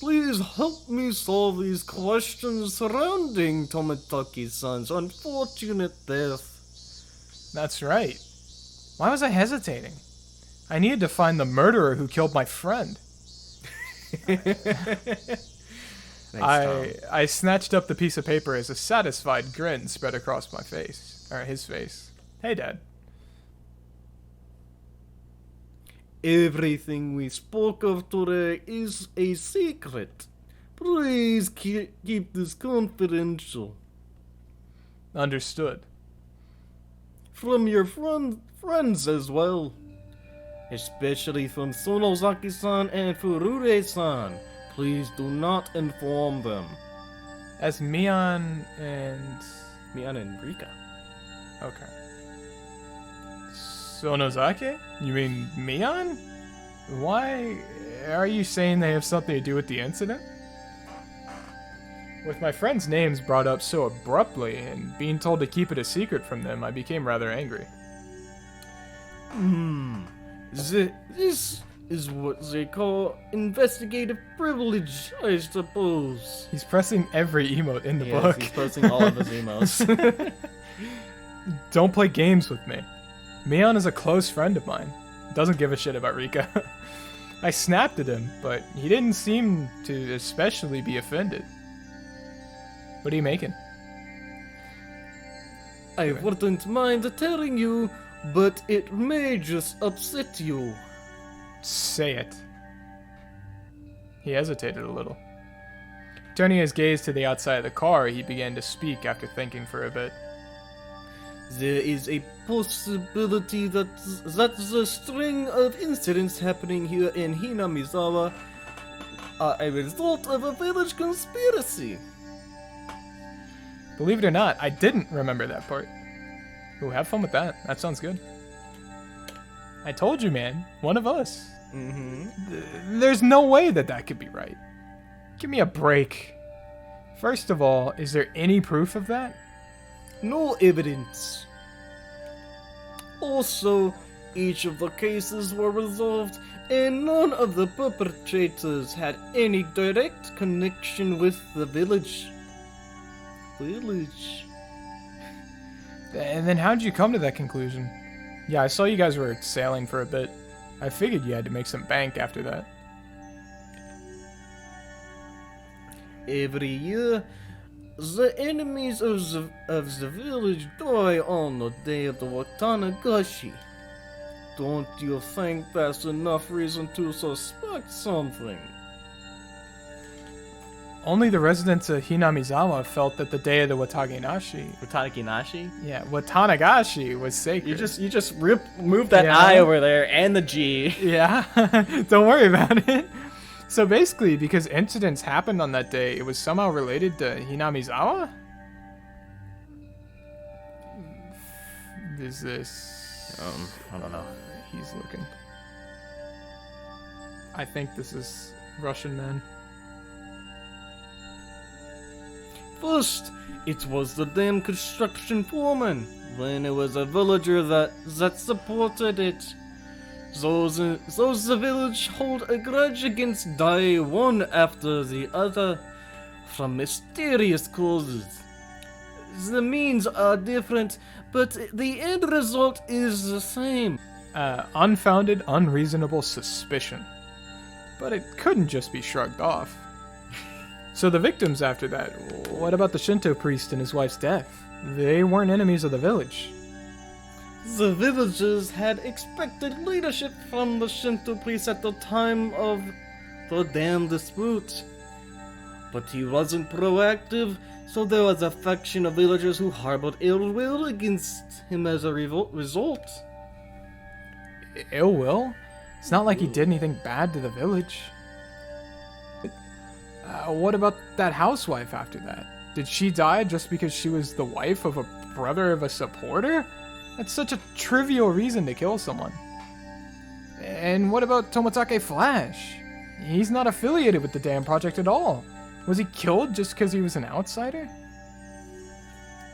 Please help me solve these questions surrounding Tomitaki-san's unfortunate death. That's right. Why was I hesitating? I needed to find the murderer who killed my friend. I snatched up the piece of paper as a satisfied grin spread across my face. Or his face. Hey, Dad. Everything we spoke of today is a secret. Please keep this confidential. Understood. From your friends as well. Especially from Sonozaki-san and Furure-san. Please do not inform them. As Mion and... Mian and Rika. Okay. Sonozaki? You mean Mion? Why are you saying they have something to do with the incident? With my friends' names brought up so abruptly and being told to keep it a secret from them, I became rather angry. This is what they call investigative privilege, I suppose. He's pressing every emote in the book. He's posting all of his emotes. Don't play games with me. Mion is a close friend of mine. Doesn't give a shit about Rika. I snapped at him, but he didn't seem to especially be offended. What are you making? I wouldn't mind telling you, but it may just upset you. Say it. He hesitated a little. Turning his gaze to the outside of the car, he began to speak after thinking for a bit. There is a possibility that the string of incidents happening here in Hinamizawa are a result of a village conspiracy. Believe it or not, I didn't remember that part. Ooh, have fun with that. That sounds good. I told you, man. One of us. There's no way that could be right. Give me a break. First of all, is there any proof of that? No evidence. Also, each of the cases were resolved, and none of the perpetrators had any direct connection with the village. And then how'd you come to that conclusion? Yeah, I saw you guys were sailing for a bit. I figured you had to make some bank after that. Every year, the enemies of the village die on the day of the Watanagashi. Don't you think that's enough reason to suspect something? Only the residents of Hinamizawa felt that the day of the Watanagashi... Watanagashi? Yeah, Watanagashi was sacred. You just move that I over there and the G. Yeah, don't worry about it. So basically, because incidents happened on that day, it was somehow related to Hinamizawa? Is this... I don't know. He's looking. I think this is Russian man. First, it was the damn construction foreman. Then it was a villager that supported it. Those the village hold a grudge against die one after the other from mysterious causes. The means are different, but the end result is the same. Unfounded, unreasonable suspicion. But it couldn't just be shrugged off. So the victims after that, what about the Shinto priest and his wife's death? They weren't enemies of the village. The villagers had expected leadership from the Shinto priest at the time of the damn dispute. But he wasn't proactive, so there was a faction of villagers who harbored ill will against him as a result. Ill will? It's not like he did anything bad to the village. What about that housewife after that? Did she die just because she was the wife of a brother of a supporter? That's such a trivial reason to kill someone. And what about Tomitake Flash? He's not affiliated with the damn project at all. Was he killed just because he was an outsider?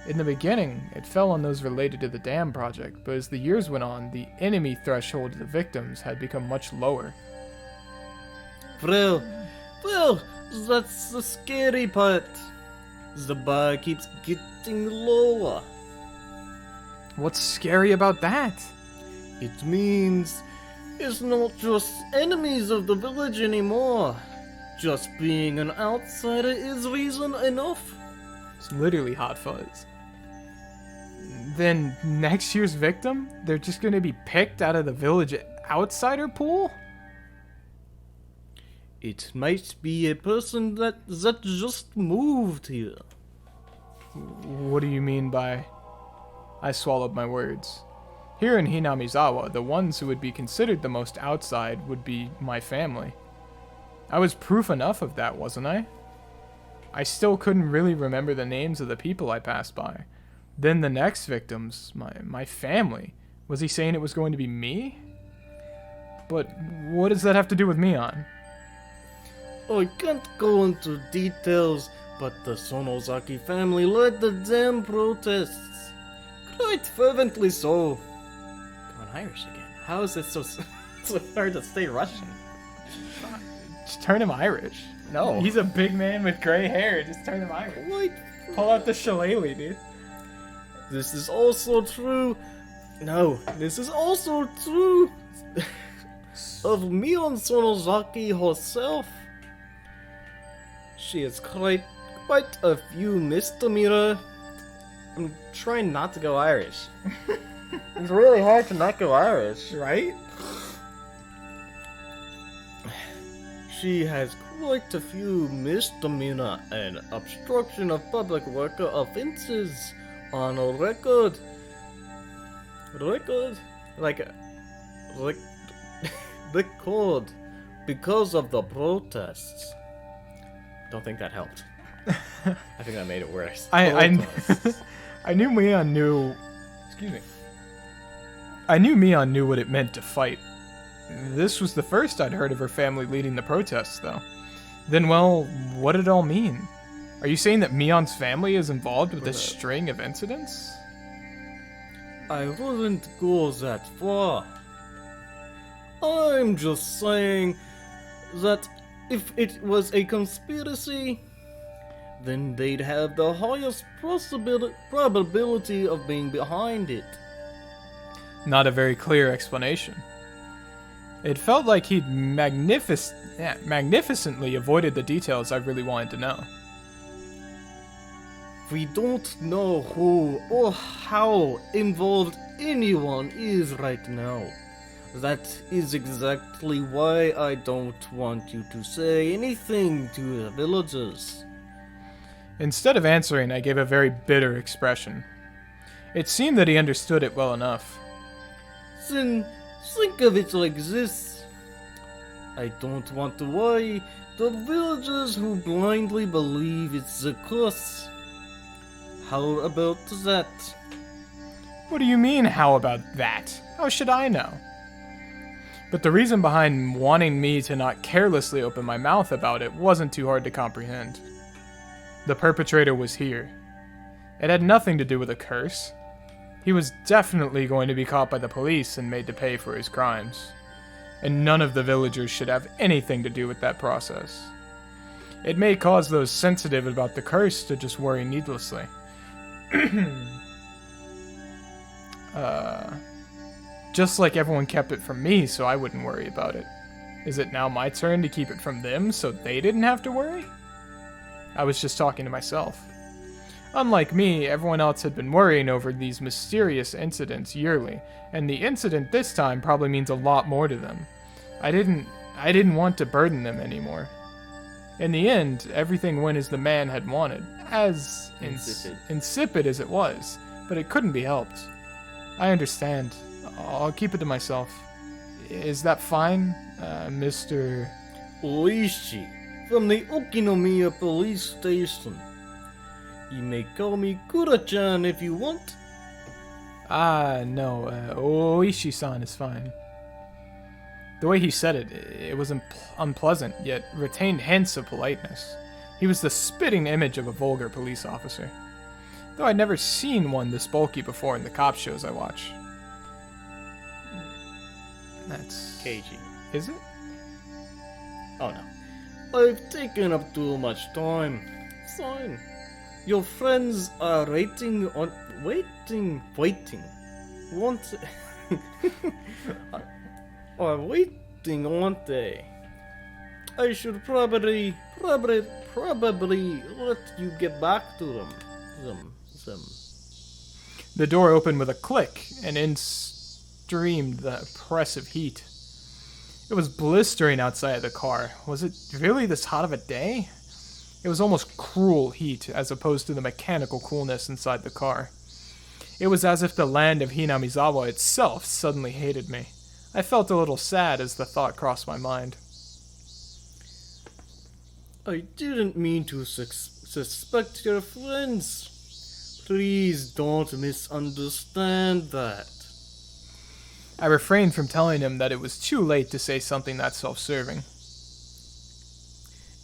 In the beginning, it fell on those related to the dam project, but as the years went on, the enemy threshold of the victims had become much lower. Well, Well, that's the scary part. The bar keeps getting lower. What's scary about that? It means it's not just enemies of the village anymore. Just being an outsider is reason enough. It's literally hot fuzz. Then next year's victim, they're just going to be picked out of the village outsider pool? It might be a person that just moved here. What do you mean by... I swallowed my words. Here in Hinamizawa, the ones who would be considered the most outside would be my family. I was proof enough of that, wasn't I? I still couldn't really remember the names of the people I passed by. Then the next victims, my family. Was he saying it was going to be me? But what does that have to do with Mion? I can't go into details, but the Sonozaki family led the damn protests. Quite fervently so. Going Irish again. How is it so hard to stay Russian? Just turn him Irish. No. He's a big man with gray hair. Just turn him Irish. Quite. Pull out the shillelagh, dude. This is also true. No, this is also true of Mion Sonozaki herself. She has quite a few misdemeanor. I'm trying not to go Irish. It's really hard to not go Irish, right? She has quite a few misdemeanor and obstruction of public worker offenses on a record. Record because of the protests. Don't think that helped. I think that made it worse. I knew Mion knew... Excuse me. I knew Mion knew what it meant to fight. This was the first I'd heard of her family leading the protests, though. Then, well, what did it all mean? Are you saying that Mion's family is involved with this string of incidents? I wouldn't go that far. I'm just saying that if it was a conspiracy, then they'd have the highest probability of being behind it. Not a very clear explanation. It felt like he'd magnificently avoided the details I really wanted to know. We don't know who or how involved anyone is right now. That is exactly why I don't want you to say anything to the villagers. Instead of answering, I gave a very bitter expression. It seemed that he understood it well enough. Then think of it like this. I don't want to worry the villagers who blindly believe it's a curse. How about that? What do you mean, how about that? How should I know? But the reason behind wanting me to not carelessly open my mouth about it wasn't too hard to comprehend. The perpetrator was here. It had nothing to do with a curse. He was definitely going to be caught by the police and made to pay for his crimes. And none of the villagers should have anything to do with that process. It may cause those sensitive about the curse to just worry needlessly. Just like everyone kept it from me so I wouldn't worry about it. Is it now my turn to keep it from them so they didn't have to worry? I was just talking to myself. Unlike me, everyone else had been worrying over these mysterious incidents yearly, and the incident this time probably means a lot more to them. I didn't want to burden them anymore. In the end, everything went as the man had wanted, as insipid as it was, but it couldn't be helped. I understand. I'll keep it to myself. Is that fine, Mr. Oishi, from the Okinomiya police station. You may call me Kura-chan if you want. No, Oishi-san is fine. The way he said it, it was unpleasant, yet retained hints of politeness. He was the spitting image of a vulgar police officer. Though I'd never seen one this bulky before in the cop shows I watch. That's... Keiichi. Is it? Oh no. I've taken up too much time. Fine. Your friends are waiting. Want are waiting, aren't they? I should probably let you get back to them. The door opened with a click, and in streamed the oppressive heat. It was blistering outside the car. Was it really this hot of a day? It was almost cruel heat, as opposed to the mechanical coolness inside the car. It was as if the land of Hinamizawa itself suddenly hated me. I felt a little sad as the thought crossed my mind. I didn't mean to suspect your friends. Please don't misunderstand that. I refrained from telling him that it was too late to say something that self-serving.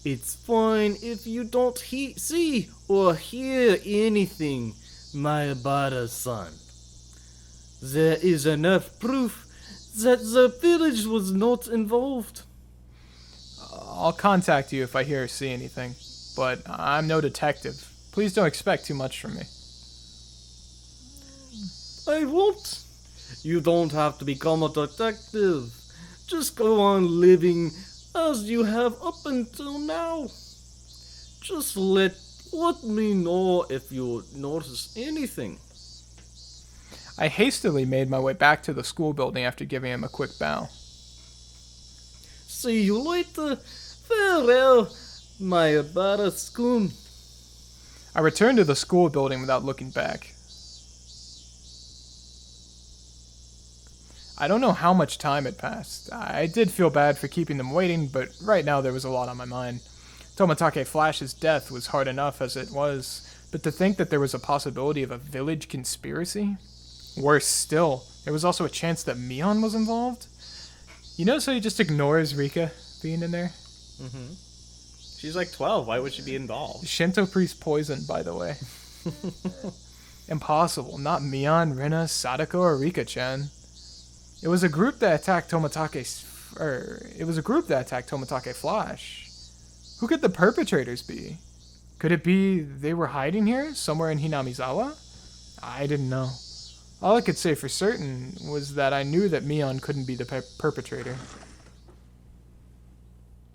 It's fine if you don't see or hear anything, my Bara-san. There is enough proof that the village was not involved. I'll contact you if I hear or see anything, but I'm no detective. Please don't expect too much from me. I won't. You don't have to become a detective. Just go on living as you have up until now. Just let me know if you notice anything. I hastily made my way back to the school building after giving him a quick bow. See you later. Farewell, my Bara-kun. I returned to the school building without looking back. I don't know how much time had passed. I did feel bad for keeping them waiting, but right now there was a lot on my mind. Tomotage Flash's death was hard enough as it was, but to think that there was a possibility of a village conspiracy? Worse still, there was also a chance that Mion was involved? You notice how he just ignores Rika being in there? Mm-hmm. She's like 12. Why would she be involved? Shinto priest poisoned, by the way. Impossible. Not Mion, Rina, Sadako, or Rika-chan. It was a group that attacked Tomotage Flash. Who could the perpetrators be? Could it be they were hiding here, somewhere in Hinamizawa? I didn't know. All I could say for certain was that I knew that Mion couldn't be the perpetrator.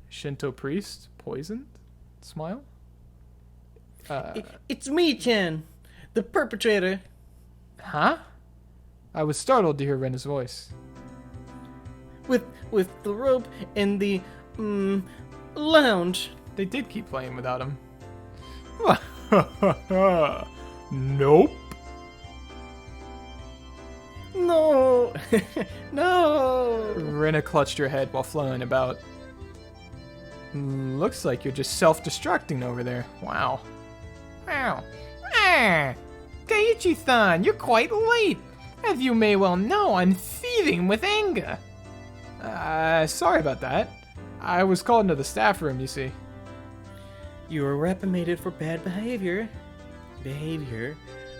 Shinto priest? Poisoned? Smile? It's me, Chan, the perpetrator. Huh? I was startled to hear Rena's voice. With the rope and the, lounge. They did keep playing without him. Nope. No! No! Rena clutched her head while flailing about. Looks like you're just self-destructing over there. Wow. Wow. Keiichi-san, you're quite late. As you may well know, I'm seething with anger. Sorry about that. I was called into the staff room, you see. You were reprimanded for bad behavior.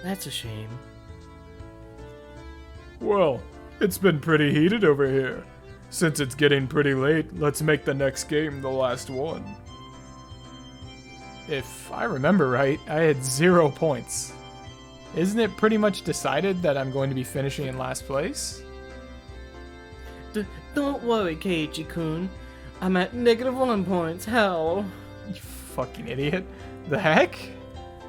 That's a shame. Well, it's been pretty heated over here. Since it's getting pretty late, let's make the next game the last one. If I remember right, I had 0 points. Isn't it pretty much decided that I'm going to be finishing in last place? Don't worry, Keiichi-kun. I'm at -1 points. How? You fucking idiot. The heck?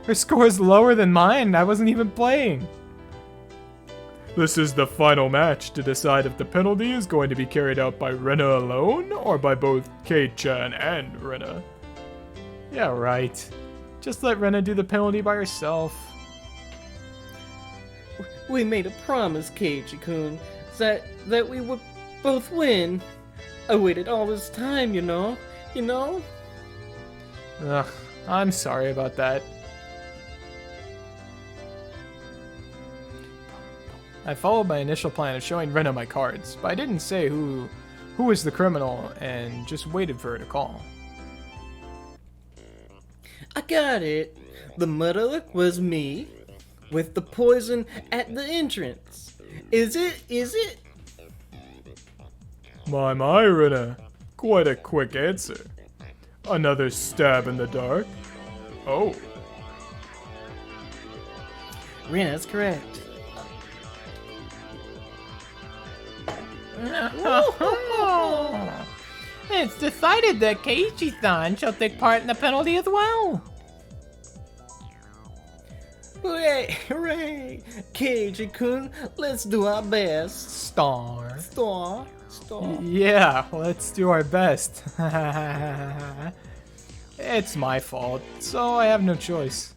Her score is lower than mine. I wasn't even playing. This is the final match to decide if the penalty is going to be carried out by Rena alone or by both Kei-chan and Rena. Yeah, right. Just let Rena do the penalty by herself. We made a promise, Keiichi-kun, that we would both win. I waited all this time, you know? Ugh, I'm sorry about that. I followed my initial plan of showing Rena my cards, but I didn't say who was the criminal and just waited for her to call. I got it. The murderer was me, with the poison at the entrance. Is it? My, Rena. Quite a quick answer. Another stab in the dark? Oh. Rina is correct. It's decided that Keiichi-san shall take part in the penalty as well. Hooray! Hooray! Keiichi-kun, let's do our best. Star. Star. Yeah, let's do our best. It's my fault, so I have no choice.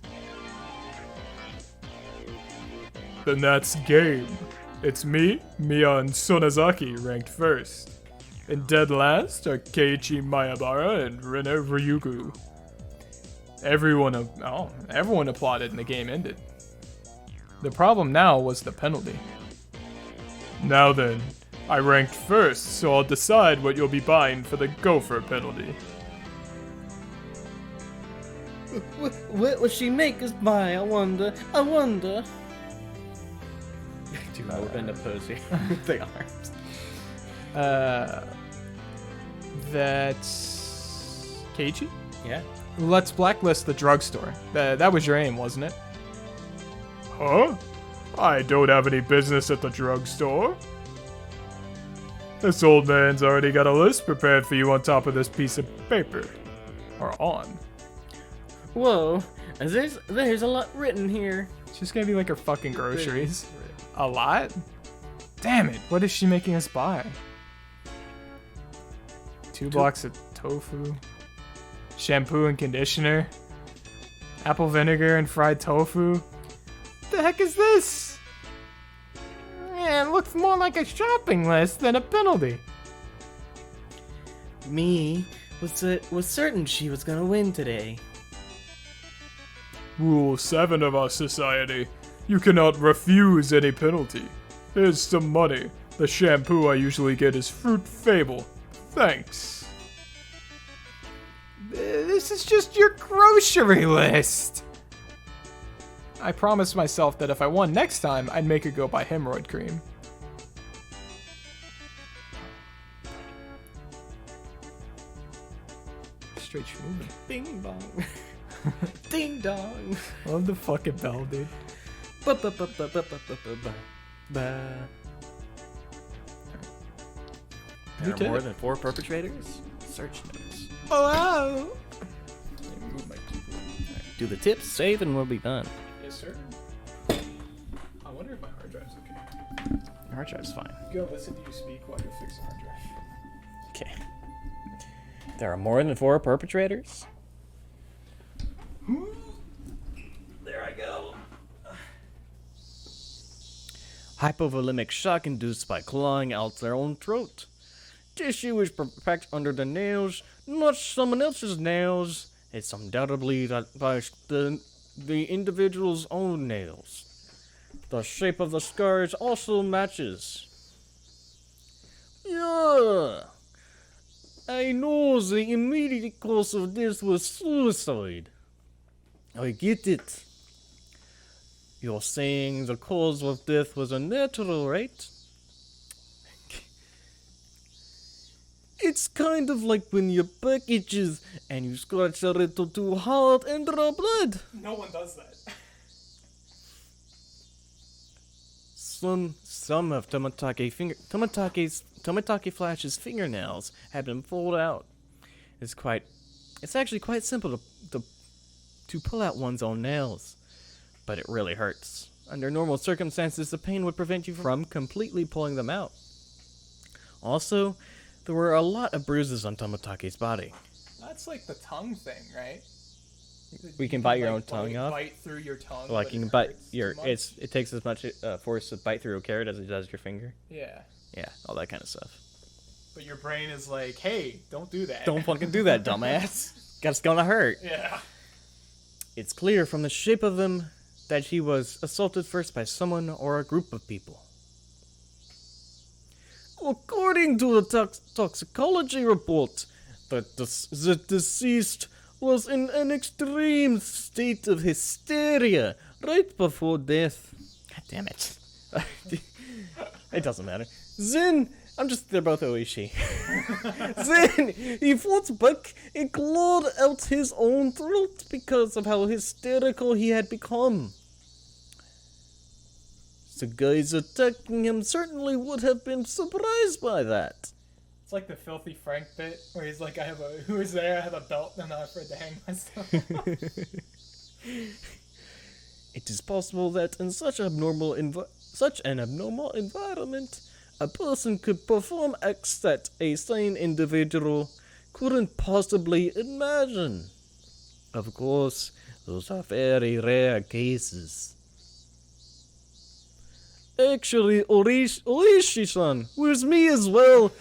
Then that's game. It's me, Mia, and Sonazaki ranked first. In dead last are Keiichi Mayabara and Rene Ryugu. Everyone applauded and the game ended. The problem now was the penalty. Now then, I ranked first, so I'll decide what you'll be buying for the Gopher Penalty. What will she make us buy? I wonder. Dude, I would end up posing with the arms. That's Keiichi? Yeah. Let's blacklist the drugstore. That was your aim, wasn't it? Huh? I don't have any business at the drugstore. This old man's already got a list prepared for you on top of this piece of paper. Or on. Whoa, there's a lot written here. It's just gonna be like her fucking groceries. A lot? Damn it, what is she making us buy? 2 blocks of tofu, shampoo and conditioner, apple vinegar and fried tofu. The heck is this? Yeah, it looks more like a shopping list than a penalty. Me was certain she was gonna win today. Rule 7 of our society. You cannot refuse any penalty. Here's some money. The shampoo I usually get is Fruit Fable. Thanks. This is just your grocery list. I promised myself that if I won next time, I'd make her go buy hemorrhoid cream. Straight moving. Bing bong. Ding dong. Love the fucking bell, dude. Ba ba ba ba ba ba ba ba ba. There did are more it. than 4 perpetrators? Search notes. Oh, wow. Do the tips, save, and we'll be done. Yes, sir. I wonder if my hard drive's okay. Your hard drive's fine. Go listen to you speak while you fix the hard drive. Okay. There are more than 4 perpetrators? There I go. Hypovolemic shock induced by clawing out their own throat. Tissue is packed under the nails, not someone else's nails. It's undoubtedly by the individual's own nails. The shape of the scars also matches. Yeah. I know the immediate cause of this was suicide. I get it. You're saying the cause of death was unnatural, right? It's kind of like when your back itches and you scratch a little too hard and draw blood. No one does that. Some of Tomatake Flash's fingernails have been pulled out. It's actually quite simple to pull out one's own nails, but it really hurts. Under normal circumstances, the pain would prevent you from completely pulling them out. Also, there were a lot of bruises on Tomatake's body. That's like the tongue thing, right? We can bite your own tongue off. Bite through your tongue. Like but you can it bite hurts your too much? it takes as much force to bite through a carrot as it does your finger. Yeah. Yeah, all that kind of stuff. But your brain is like, hey, don't do that. Don't fucking do that, dumbass. It's gonna hurt. Yeah. It's clear from the shape of them that he was assaulted first by someone or a group of people. According to the toxicology report, the deceased was in an extreme state of hysteria right before death. God damn it. It doesn't matter. Then, they're both Oishi. Then he fought back and clawed out his own throat because of how hysterical he had become. The guys attacking him certainly would have been surprised by that. It's like the Filthy Frank bit where he's like, who is there? I have a belt and I'm not afraid to hang myself. It is possible that in such an abnormal environment, a person could perform acts that a sane individual couldn't possibly imagine. Of course, those are very rare cases. Actually, Oishi-san, where's me as well?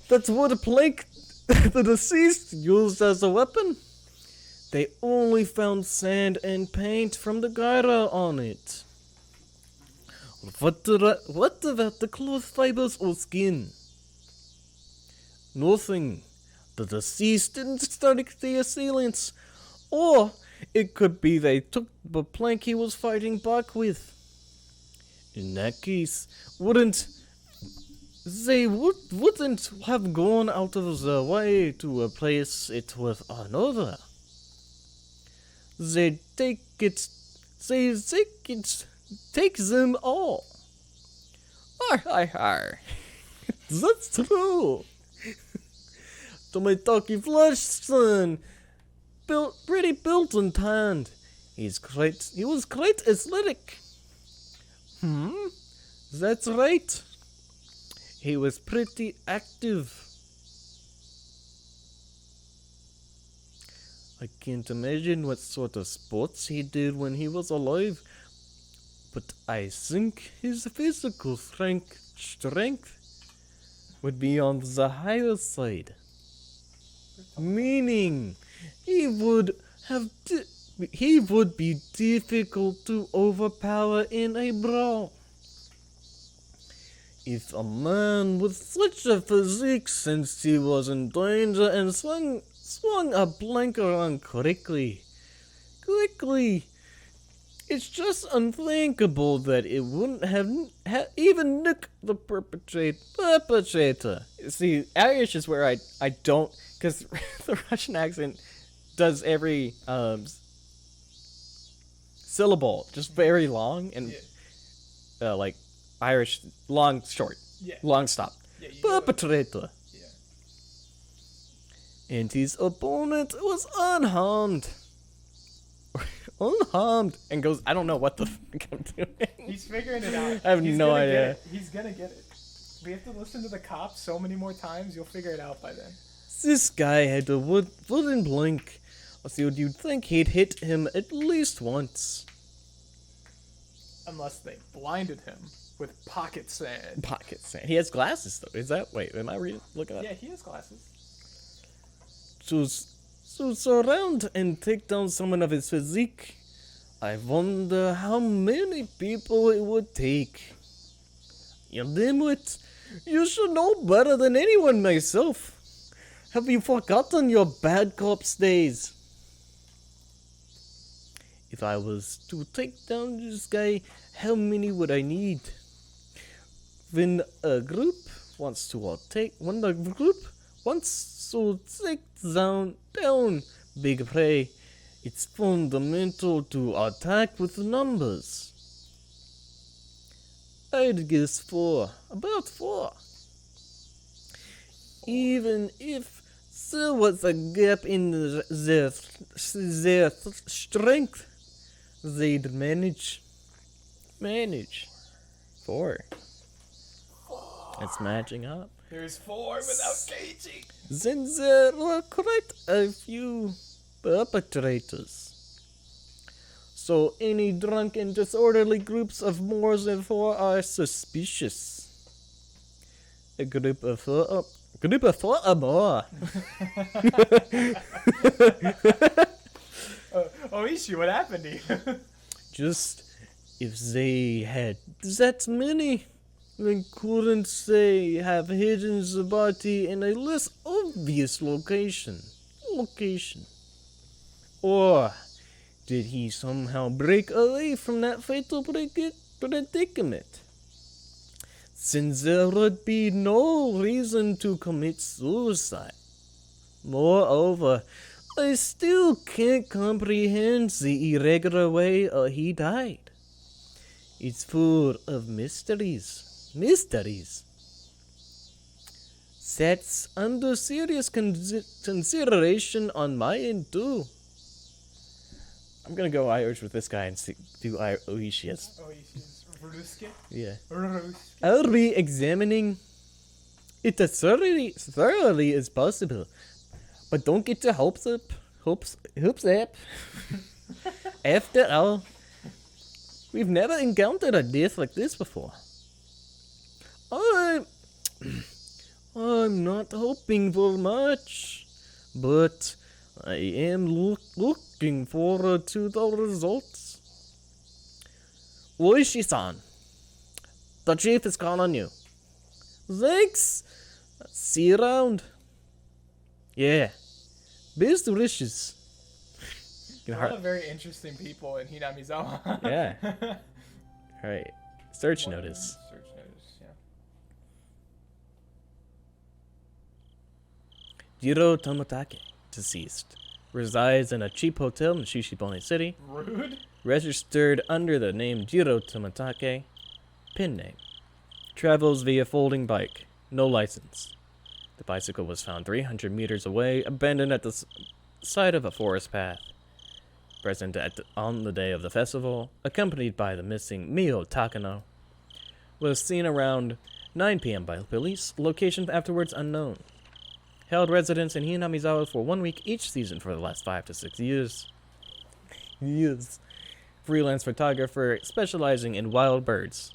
That's what a plank the deceased used as a weapon. They only found sand and paint from the Gaira on it. What about the cloth fibers or skin? Nothing. The deceased didn't strike the assailants. Or it could be they took the plank he was fighting back with. In that case, wouldn't have gone out of their way to replace it with another. They take them all. Har. That's true. Tomitaki Flush, son. Pretty built and tanned. He was quite athletic. That's right. He was pretty active. I can't imagine what sort of sports he did when he was alive, but I think his physical strength would be on the higher side. Meaning, he would be difficult to overpower in a brawl. If a man with such a physique sensed he was in danger and swung a plank around quickly, it's just unthinkable that it wouldn't have even nicked the perpetrator. See, Irish is where I don't, because the Russian accent does every syllable just very long, and like Irish long short, long stop. Perpetrator. And his opponent was unharmed. And goes, I don't know what the fuck I'm doing. He's figuring it out. I have no idea. He's gonna get it. We have to listen to the cops so many more times, you'll figure it out by then. This guy had a wooden blink. So you'd think he'd hit him at least once. Unless they blinded him with pocket sand. Pocket sand. He has glasses though. Is that? Wait, am I looking at? Yeah, he has glasses. To surround and take down someone of his physique, I wonder how many people it would take. You dimwit, you should know better than anyone myself. Have you forgotten your bad cops days? If I was to take down this guy, how many would I need? When a group wants to take down big prey, it's fundamental to attack with numbers. I'd guess about 4. Even if there was a gap in their strength, they'd manage. 4. It's matching up. There's 4 without Keiichi. Then there were quite a few perpetrators. So any drunk and disorderly groups of more than 4 are suspicious. A group of 4 or more. Oishi, what happened to you? Just if they had that many, then couldn't they have hidden the body in a less obvious location? Or did he somehow break away from that fatal predicament? since there would be no reason to commit suicide. Moreover, I still can't comprehend the irregular way he died. It's full of mysteries. That's under serious consideration on my end, too. I'm gonna go Irish with this guy and do Oishi's. Yeah. I'll be examining it as thoroughly as possible. But don't get your hopes up. After all, we've never encountered a death like this before. I'm not hoping for much, but I am looking forward to the results. Oishi-san, the chief is calling you. Thanks. See you around. Yeah. Best wishes. A lot of very interesting people in Hinamizawa. Yeah. Alright. Search notice. Search notice, yeah. Jiro Tomatake, deceased. Resides in a cheap hotel in Shishibone City. Rude. Registered under the name Jiro Tomatake. Pin name. Travels via folding bike. No license. The bicycle was found 300 meters away, abandoned at the side of a forest path. Present on the day of the festival, accompanied by the missing Mio Takano. Was seen around 9 p.m. by police, location afterwards unknown. Held residence in Hinamizawa for 1 week each season for the last 5 to 6 years. Freelance photographer specializing in wild birds.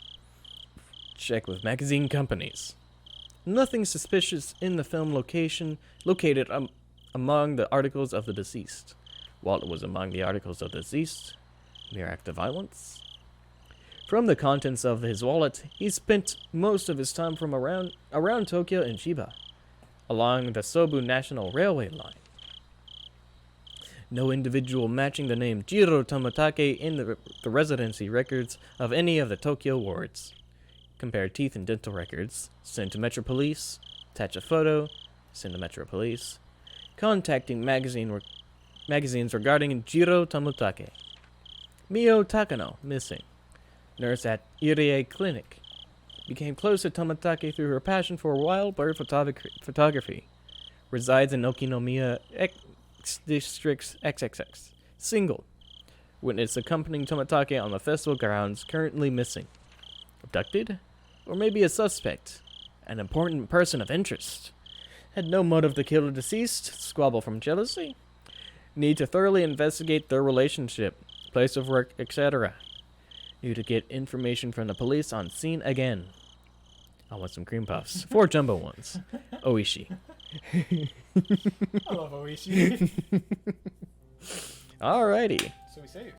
Check with magazine companies. Nothing suspicious in the film location located among the articles of the deceased. Wallet was among the articles of the deceased. Mere act of violence. From the contents of his wallet, he spent most of his time from around Tokyo and Chiba, along the Sobu National Railway line. No individual matching the name Jiro Tomatake in the residency records of any of the Tokyo wards. Compare teeth and dental records. Send to Metro Police. Attach a photo. Send to Metro Police. Contacting magazines regarding Jiro Tomatake. Mio Takano, missing. Nurse at Irie Clinic. Became close to Tomatake through her passion for wild bird photography. Resides in Okinomiya Districts XXX. Single. Witness accompanying Tomatake on the festival grounds, currently missing. Abducted? Or maybe a suspect. An important person of interest. Had no motive to kill the deceased. Squabble from jealousy. Need to thoroughly investigate their relationship, place of work, etc. Need to get information from the police on scene again. I want some cream puffs. 4 jumbo ones. Oishi. I love Oishi. Alrighty. So we save.